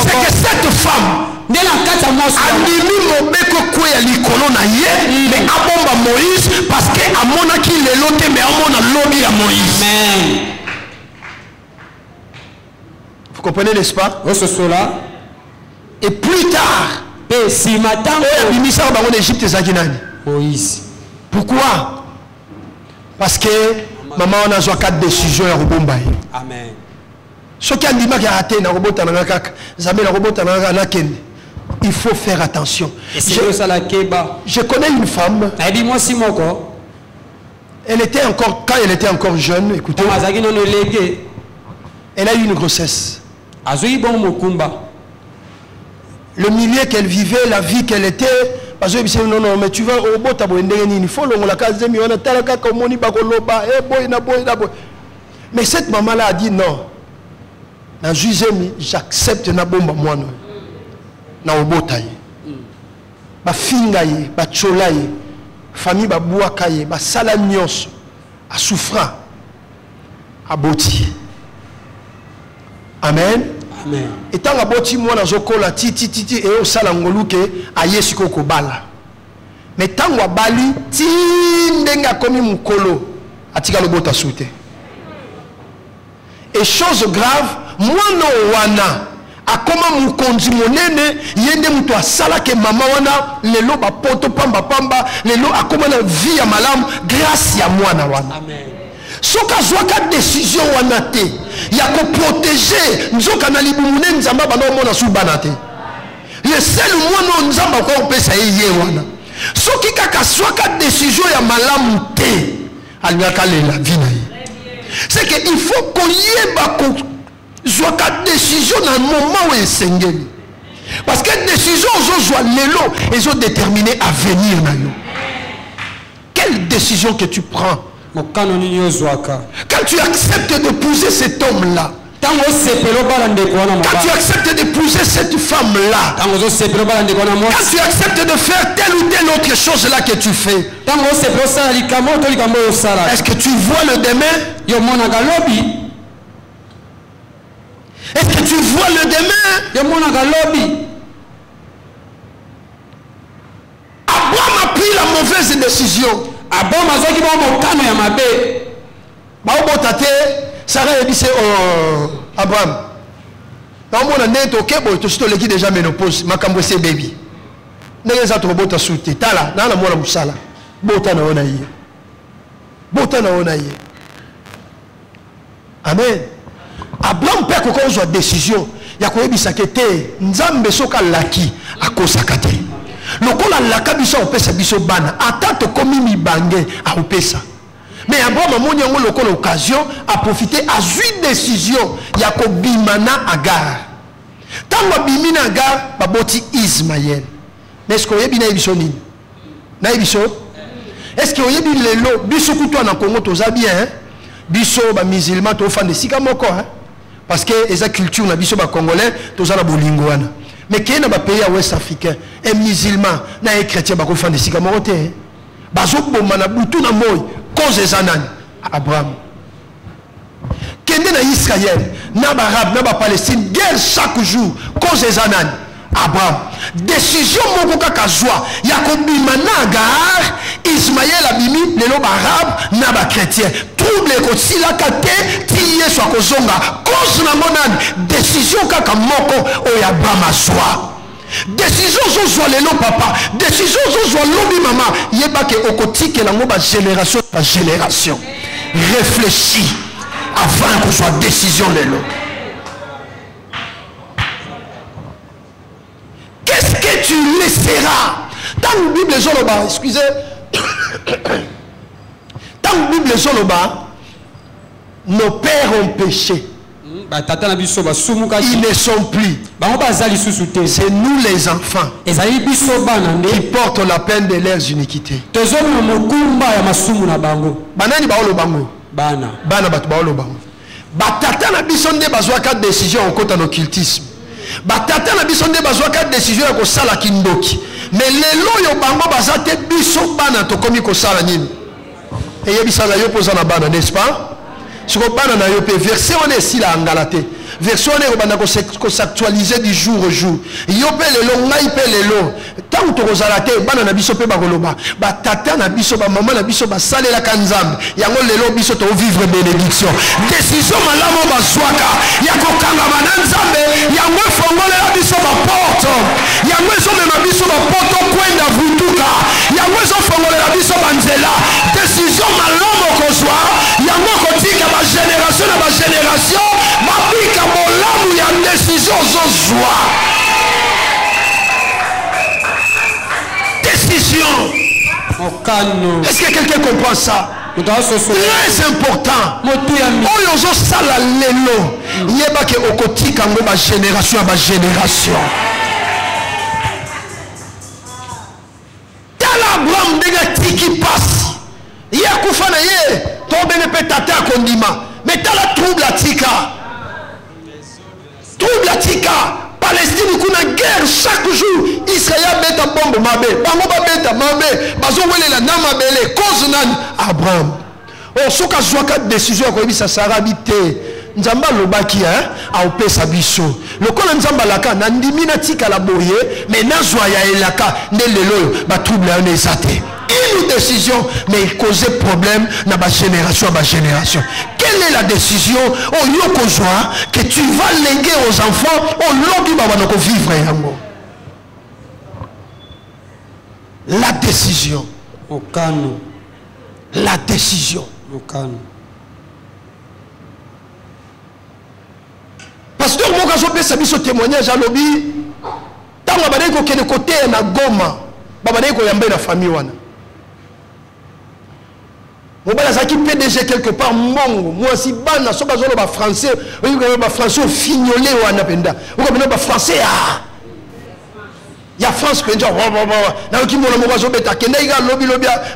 C'est que cette femme andimi mobeko kweya likolo na ye, mais abomba Moïse parce que amona ki lelo te, mais amona lobi ya Moïse. Vous comprenez, n'est-ce pas? Et plus tard, Moïse. Pourquoi? Parce que maman on a joué 4 décisions à Robomba. Amen. Ce qui a dit que il faut faire attention. Je connais une femme. Elle était encore, quand elle était encore jeune, écoutez, elle a eu une grossesse. Le milieu qu'elle vivait, la vie qu'elle était, parce que non, non, mais tu vas au bout, il faut la case, mais cette maman-là a dit non. J'accepte na bomba moi na obota ye ba finga ye ba chola ye famille ba buaka ye ba sala nyonso a souffra a boti. Amen. Amen. Et tant a boti moi na zokola titi et au sala ngoluke a yesiko ko bala. Mais tant wa bali ti ndenga komi mukolo atika lobota soute. Et chose grave, moi no wana akoma mukonzi monene yende muto asala ke mama wana lelo ba poto pamba pamba lelo akoma na vie ya malam grâce ya mwana wana. Amen. Soka zwaka décision wana te ya ko protéger nzoka na libumune nzamba bana mona su banate. Le seul mwana nzamba ko pesa ye wana. Soki kaka zwaka décision ya malam te alingaka la vie na ye. C'est qu'il faut qu'on y ait une décision dans le moment où il s'engage. Parce que les décisions, elles ont déterminé l'avenir. Quelle décision que tu prends quand tu acceptes d'épouser cet homme-là? Quand tu acceptes d'épouser cette femme-là, quand tu acceptes de faire telle ou telle autre chose là que tu fais, est-ce que tu vois le demain? Est-ce que tu vois le demain? Abraham a pris la mauvaise décision. Sarah a dit c'est Abraham. Quand on a net ok, bon, tu sais qui déjà ménopause, ma cambo c'est baby. N'est-ce pas trop beau ta soute? Tala, dans la moelle moussala. Bota na onaïe. Bota na onaïe. Amen. Abraham peut qu'on soit décision. Ya ko ebisa kete nzambe soka laki akosakate. Lokola laka biso opesa biso bana. Atante komi mibange a opesa. Mais Abraham a mon l'occasion à profiter à une décision. Yakob bimana Agar. Tant que bimina Agar, baboti Ismaël. Mais est-ce qu'il y a bien Ibisoni? Est-ce qu'il y a bien lelo? Biso kuto na Congo toza bien. Biso ba musulman to fan de sika moko hein. Parce que esa culture na biso ba congolais toza na bolingo wana. Mais qu'il y a un pays ouest africain, un musulman, un chrétien ba ko fan de sika moko te. Bazo bomana butu na moy. Cause des ananes, Abraham. Kende na Israël, na Arab, na Palestine, guerre chaque jour, cause des ananes, Abraham. Décision moko kakazwa, Yakob Bimanagar, Ismaël abimi, lelo Arab, na ba chrétien. Trouble ko sila kate, tiye soit kozonga, cause na monane, décision kaka moko o Abraham azwa. Décision zozwa lelo papa, décision zozwa lobi maman, yeba ke okotike la ngoba génération par génération. Réfléchis avant que soit décision lelo. Qu'est-ce que tu laisseras? Dans la Bible zoloba, excusez. Dans la Bible zoloba, nos pères ont péché. Ils ne sont plus. C'est nous les enfants qui portent la peine de leurs iniquités. Banani baolo bango. Bana batu baolo bango. Batata na bisonde bazwaka décision en côté de l'occultisme. Batata na bisonde bazwaka décision ko sala kindoki. Mais lelo yo bango bazate biso bana to komi ko sala nini. Et yebisala yo poza na bana, n'est-ce pas? Ce qu'on parle dans le verset on est ici là en Galatie. Verset on est s'actualiser du jour au jour. Yopé le long, naïpé le long. Tant que tu as bana na biso pe ba koloba. Ba tata na biso ba maman na biso ba sale la kanzam. Yango le long biso to vivre bénédiction. Décision malamo ba zwaka. Yako kanga bananzambe. Yango fongole la biso ba porte. Yango zo me ma biso ba porte kwenda vutuka. Yango zo fongole la biso ba nzela. Décision malamo kozwa. Yango kotika ma génération na ma génération. Ma pika molamu ya décision zozwa. Décision. Est-ce que quelqu'un comprend ça? Très important. Oyozo sala lelo. Yeba ke okotika ngo ba génération à ba génération. Tala Abraham dega tiki passe. Ya kufana ye. Tombene pe tata kondima. Mais tala trouble atika. Trouble atika. Palestine kuna guerre chaque jour. Israël beta bombe mabe. Bango ba beta mabe. Bazo wele la nama bele. Cause nan Abraham. Oh soka zwaka décision ko bisa sarabité. Nzamba lobaki hein a opesa biso. Lokola nzamba laka na ndimina tika la boye mais nazwa ya elaka nde lelo ba trouble ya nezate. Une décision mais causer problème dans ma génération à ma génération. Quelle est la décision au yokozwa que tu vas léguer aux enfants au long du baba noko vivre yango? La décision. Okano. La décision. Okano. Pasteur Moka Zopesa biso témoignage à lobby. Tant que baba ko kene côté na Goma, baba ko yambe na famille wana. Mobala zaki PDG quelque part mongo moi si bana so bazolo ba français oyi ko ba français fignolé wana penda ko bino ba français ah ya France ko nja na ki mona mo bazo beta kenda iga lobi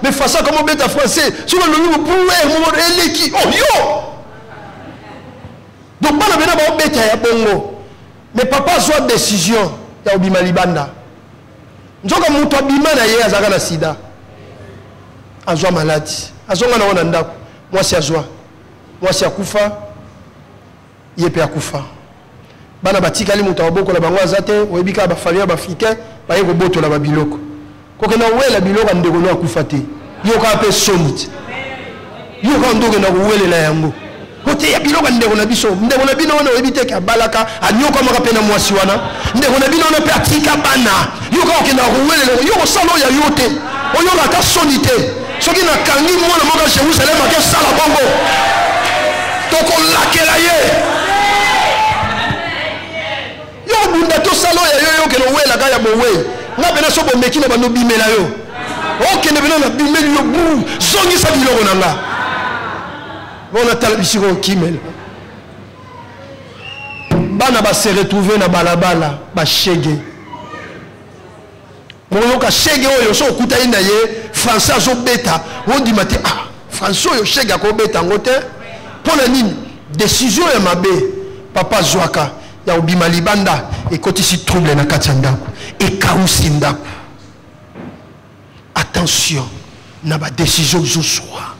mais faça comme beta français sur le lobi pour mo eleki oh yo donc bana bena ba beta ya bongo mais papa soit décision ya obima libanda njoka mutu abima na ye azaka na sida azwa maladie azonga na wana ndako mwasi azwa mwasi akufa yepe akufa bana batikali mutu aboko la bango azate oyebika ba famille ba africain ba yeko boto la babiloko kokena wela biloko ndeko no akufa te yoka pe sonit yoka ndoke na kuwele la yango kote ya biloko ndeko na biso ndeko na bino wana oyebite ka balaka anyoka maka pe na mwasi wana ndeko na bino na pe atika bana yoka okena kuwele yoko salo ya yote oyoka ka sonite. Ce qui n'a qu'à ni moi le Jérusalem a que ça la bongo. Donc on l'a qu'elle aille. Yo bunda to salo ya yo que le we la gaya bo we. Na bena so bo meki na bano bimela yo. O que ne bena na bimeli yo bu. Zongi sa biloko nanga. On a talabisi au Kimel. Bana va se retrouver na balabala, ba shege. Bon ka shege oyo so kuta ina ye François zo beta, on dit maté ah François yo shege ko beta ngote. Pona nini décision ya mabe papa Zwaka ya obima libanda et koti si trouble na katanda et kausi ndako. Attention, na ba décision zo soir.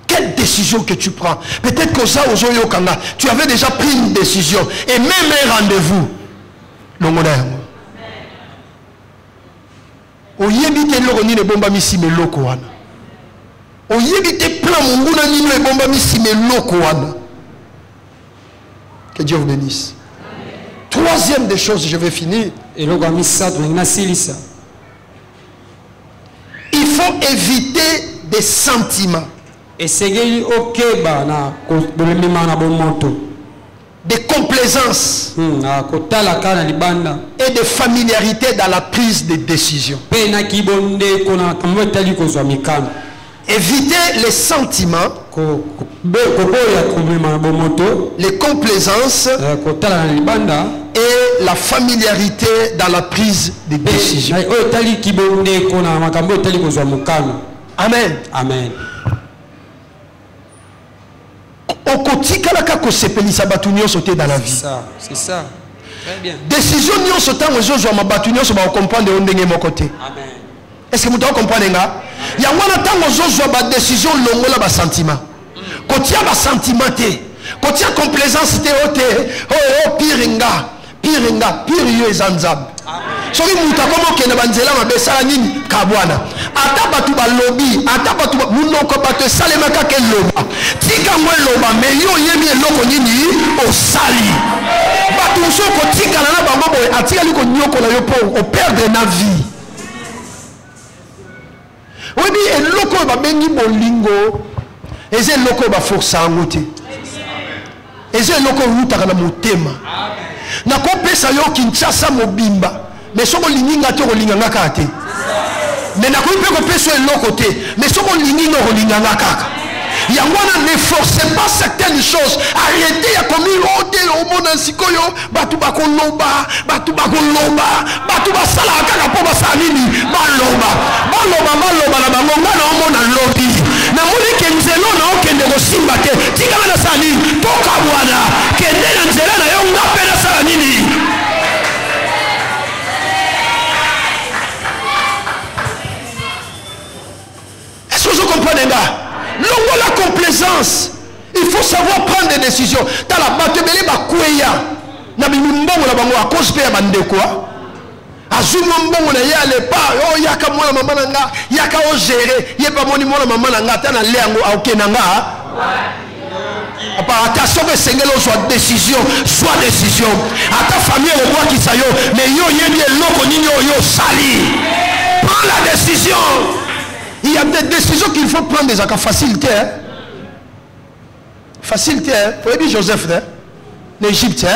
Quelle décision que tu prends? Peut-être que ça, tu avais déjà pris une décision et même un rendez-vous. Que Dieu vous bénisse. Troisième des choses, je vais finir. Il faut éviter des sentiments. Des complaisances et de familiarité dans la prise de décision. Éviter les sentiments, les complaisances et la familiarité dans la prise de décision. Amen. Amen. Au quotidien, dans la vie. C'est ça. Très bien. Décision nous sautant aux autres, ma batunia sur ma comprendre de mon côté. Amen. Est-ce que vous comprenez là? Il y a un temps aux autres, ma décision longue là, ma sentiment. Quotidien, ma sentimenté. Quotidien, complaisance, oh, piringa, pire zanzab. Soki muta komo kena banzela mabesala nini kabwana ata batu ba lobby ata batu munoko batu salema ka ke loba tika ngwe loba me yo yemi eloko nini osali batu soko tika na bango boy atika liko nyoko na yo po o perdre na vie obi eloko ba bengi bolingo eze eloko ba força ngote eze eloko ruta kana motema na ko pesa yo Kinshasa mobimba mais si on linga to linga kate mais na ko pe ko peso eloko te mais si on linga ko linga kaka yangwana ne forcez pas certaines choses arrêtez ya komi ote o mona sikoyo batu bakoloba batu basala kaka po basalini baloba na bango ngana o mona lobi na moni kenzelo na okende ko simba te tika na sali toka bwana kende na nzela na yo ngapela sala nini. Est-ce que vous comprenez là? Longo la complaisance. Il faut savoir prendre des décisions. Dans la batebele bakweya. Na bimbongo la bango a cause pe ya bandeko. Azuma mbongo na ya le pa oh yaka mwana mama nanga yaka o gérer ye pa moni mwana mama nanga ta na le yango aukenanga. Attention que sengelo soit décision ata famille au roi qui sayo mais yo yebi eloko nini yo sali. Prends la décision. Il y a des décisions qu'il faut prendre des accords facilité. Hein? Facilité. Vous voyez Joseph, hein? L'Égypte,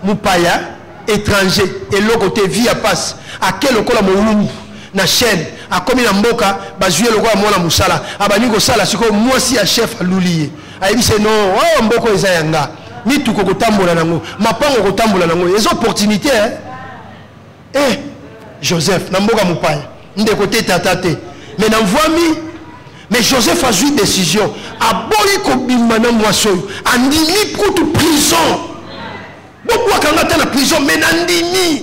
Moupaya, étranger, et l'autre côté, vie à passe. À quel ocolo moulou, na chaîne, à combien d'amboka, bazuye le roi moula moussala, à banigo sala, c'est comme moi si à chef à l'oulier. A dit c'est non, oh, mboko ezayanga, ni tout koko tambola nango, ma pango koko tambola nango, les opportunités, hein? Eh, Joseph, namboka Moupaya, de côté tatate. Mais mais Joseph a eu une décision. A boyi ko bimana mwaso. Andimi pour toute prison. Beaucoup quand on est en prison, mais nandimi.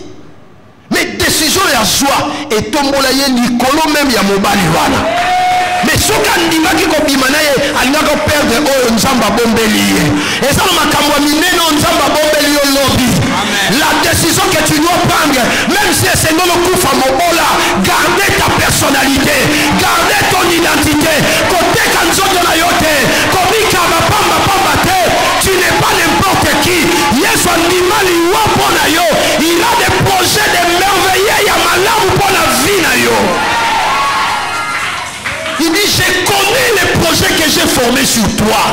Mais décision ya joie et tombola ye likolo même ya mobali wana. Mais ce qu'andima qui ko bimana ye alina ko perdre o nzamba bombeli. Et ça makamwa mineno nzamba bombeli yo lobby. La décision que tu dois prendre, même si c'est non le coup famobola, gardez ta personnalité, gardez ton identité. Côté kanzoto na yote, komika mapamba pamba te, tu n'es pas n'importe qui. Yesu animali wapo na yo, il a des projets de merveilleux ya malamu pour la vie na yo. Il dit, je connais les projets que j'ai formés sur toi.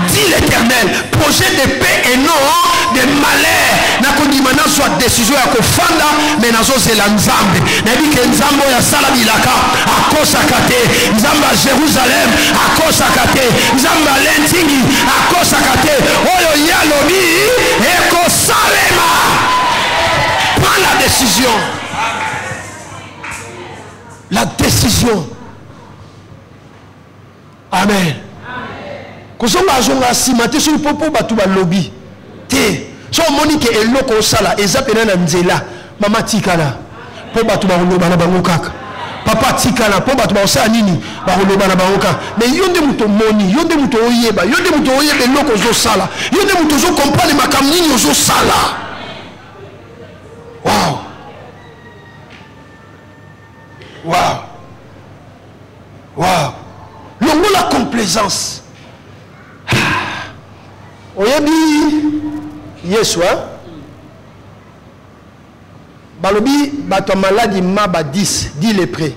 Dit l'Éternel, projet projet de paix et non de malheur. Nakondimana soit décision ya kofanda mais nazo zela nzambe. Nabi ke nzambo ya sala bilaka akosaka te. Nzamba Jérusalem akosaka te. Nzamba lentingi akosaka te. Oyo yalobi ekosalema. Prends la décision. La décision. Amen. Kozonga azonga simate sur popo batu ba lobby. Te. So monique eloko sala ezapena na nzela. Mama tikala. Po batu ba loba na bango kaka. Papa tikala po batu ba osala nini ba loba na bango kaka. Mais yonde muto moni, yonde muto oyeba, yonde muto oyeba eloko zo sala. Yonde muto zo comprendre makambo nini zo sala. Wow. Wow. Wow. Longo la complaisance. Oyebi Yeswa. Balobi bato maladi maba 10 lépreux.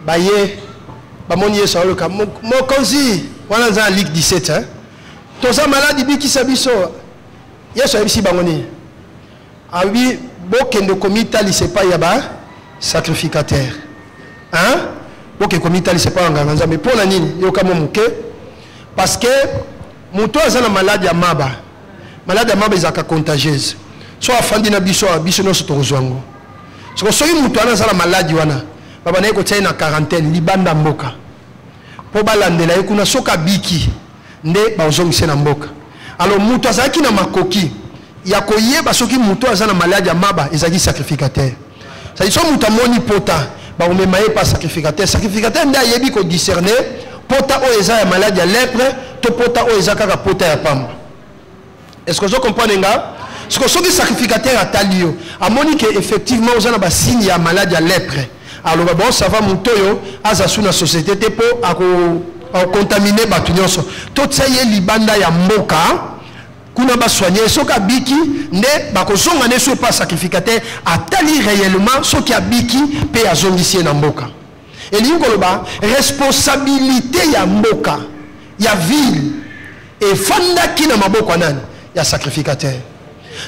Baye bamoni Yeswa loka mokonzi wana za Ligue 17 hein. Toza maladi biki sabiso. Yeswa yebisi bangoni. Abi bokende komita li sepa yaba sacrificateur. Hein? Ok, comme il c'est pas un mais pour la nini, il y a quand même parce que muto azana maladie à maba. Maladie à maba est contagieuse. Soit afandi na biso no sotorozwango. So so muto azana maladie wana. Baba na ko tsaina quarantaine libanda mboka. Po balandela ekuna soka biki nde bazongise na mboka. Alors muto azaki na makoki ya koyeba soki muto azana maladie à maba ezaki sacrificateur. Ça dit so muto moni pota on ne maille pas sacrificateur. Sacrificateur n'a yebi ko discerner pota o eza ya maladie ya lèpre to pota o eza kaka pota ya pamba. Est-ce que vous comprenez nga? Ce que ce sacrificateur a talio a moni que effectivement on a ba signe ya maladie ya lèpre. Alors bon ça va mutoyo aza suna société te po a contaminer batu nyonso. To tsaye libanda ya mboka kuna ba soigner soka biki ne ba ko zonga ne so pas sacrificateur atali réellement so ki abiki pe azongisie na mboka et lingoloba responsabilité ya mboka ya ville et fanda ki na maboko nani ya sacrificateur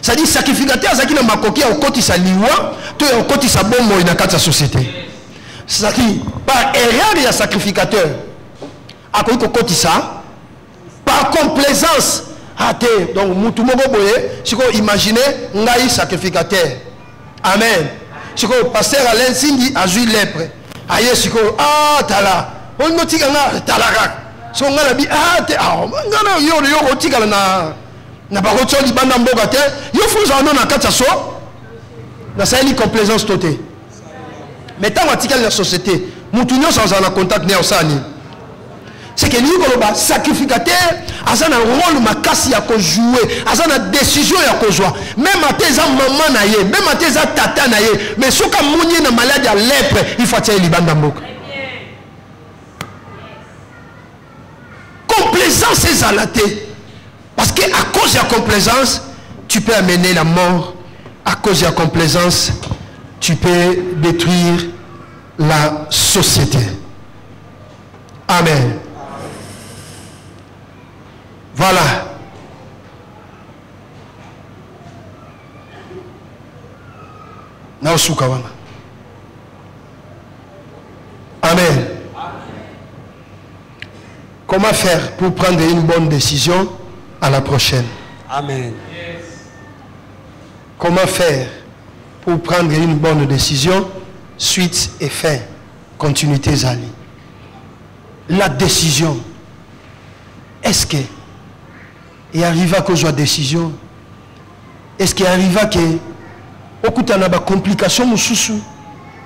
ça dit sacrificateur zaki na makoki ya okotisa liwa to ya okotisa bombo ina kati ya société ça dit par erreur ya sacrificateur akoki kokotisa par complaisance. Donc, mutu moko boye, si vous imaginez, ngai sacrificateur. Amen. Si vous pasteur Alain Sindi a joué lèpre. Aïe, si vous, tala. On ne tika nga talaka. So nga la bi, te, nga na yo tika na bakotso li banda mboka te. Yo fuza ono na kata so. Na sa li complaisance toté. Mais tant que tika la société, mutu nyo sans en contact ne osani. C'est que nous, sacrificateur, a un rôle makasi ya ko jouer, a une décision ya ko jouer. Même à tes maman na ye, même à tes tata na ye, mais si ka mouni na maladie à lèpre, il faut tirer libanda mboka. Complaisance est zalaté. Parce que à cause de la complaisance, tu peux amener la mort. À cause de la complaisance, tu peux détruire la société. Amen. Voilà. Amen. Comment faire pour prendre une bonne décision à la prochaine? Amen. Comment faire pour prendre une bonne décision suite et fin? Continuité Zali. La décision. Est-ce que il arrive à que soit décision? Est-ce qu'il arrive à que au coup de complication ou sous?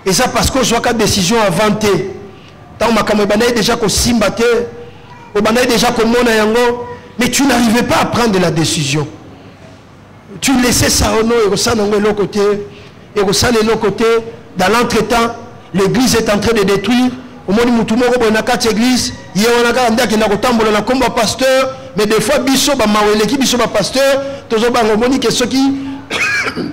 Et ça parce que soit décision inventée. Tant que déjà que simbate, déjà que mon yango, mais tu n'arrivais pas à prendre la décision. Tu laissais ça au nom et de l'autre côté, et de l'autre côté. Dans l'entretemps, l'église est en train de détruire. Au moment où tout le monde est dans l'église, il y a un combat pasteur, mais des fois, biso ba maweleki biso ba pasteur, tozo ba ngomoni que ceux qui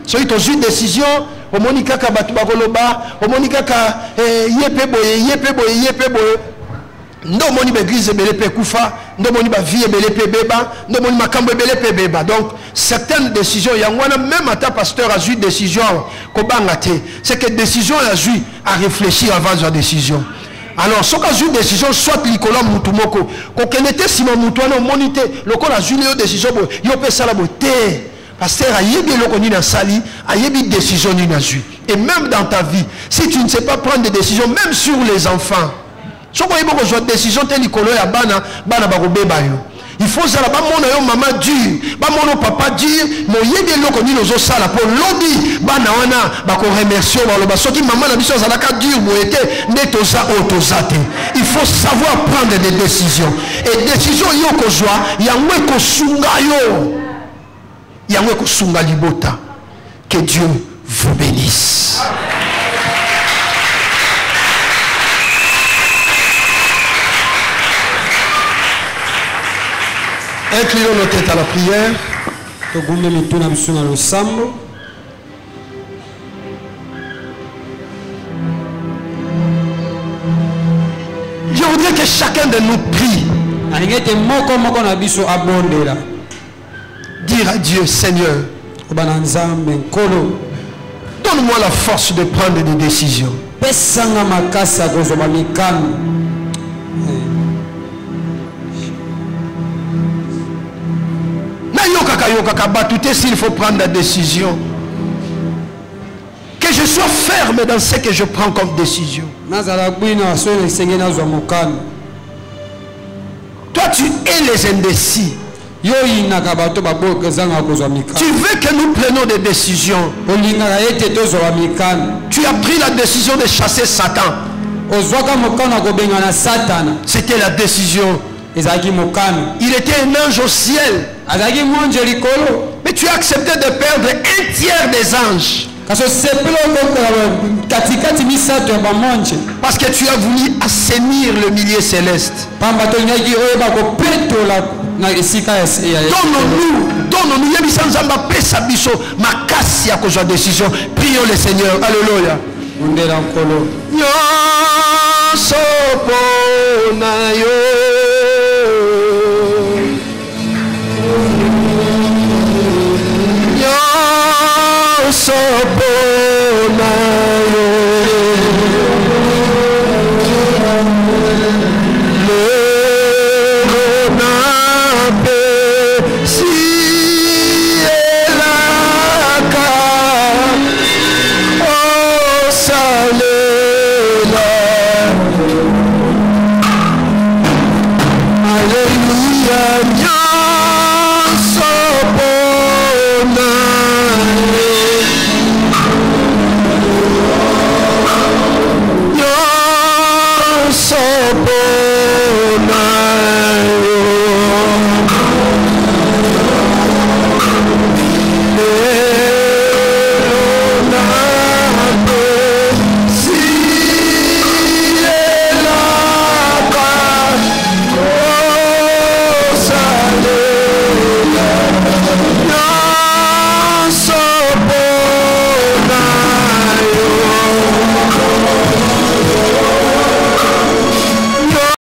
sont une décision, au monika ka batu ba koloba, au monika ka yepé boye. ndo moni ba église ebele pe kufa, ndo moni ba vie ebele pe beba, ndo moni makambo ebele pe beba. Donc certaines décisions yangwana même ata pasteur a eu décision ko bangate, c'est que décision a eu à réfléchir avant la décision. Alors ce qu'a eu décision soit likolo mutu moko, ko kenete sima mutu na monité, lokola a eu décision bo yo pe sala bo te. Pasteur a yebi loko ni na sali, a yebi décision ni na ju. Et même dans ta vie, si tu ne sais pas prendre des décisions même sur les enfants, si tu as une décision, il faut que mon maman dur, mon papa dur, mon yébi loko ni nozo sala pour lobby, bana wana, remercier, qui maman na biso zalaka dur, il faut savoir prendre des décisions. Et décision yo ko joie, yangwe ko sunga yo. Yangwe ko sunga libota. Que Dieu vous bénisse. Inclinons nos têtes à la prière. Je voudrais que chacun de nous prie. Dire à Dieu, Seigneur, donne-moi la force de prendre des décisions. S'il faut prendre la décision, que je sois ferme dans ce que je prends comme décision. Toi tu es les indécis. Tu veux que nous prenions des décisions. Tu as pris la décision de chasser Satan. C'était la décision. Il était un ange au ciel. Mais tu as accepté de perdre un tiers des anges. Parce que tu as voulu assainir le milieu céleste. Donne-nous, décision. Prions le Seigneur. Alléluia.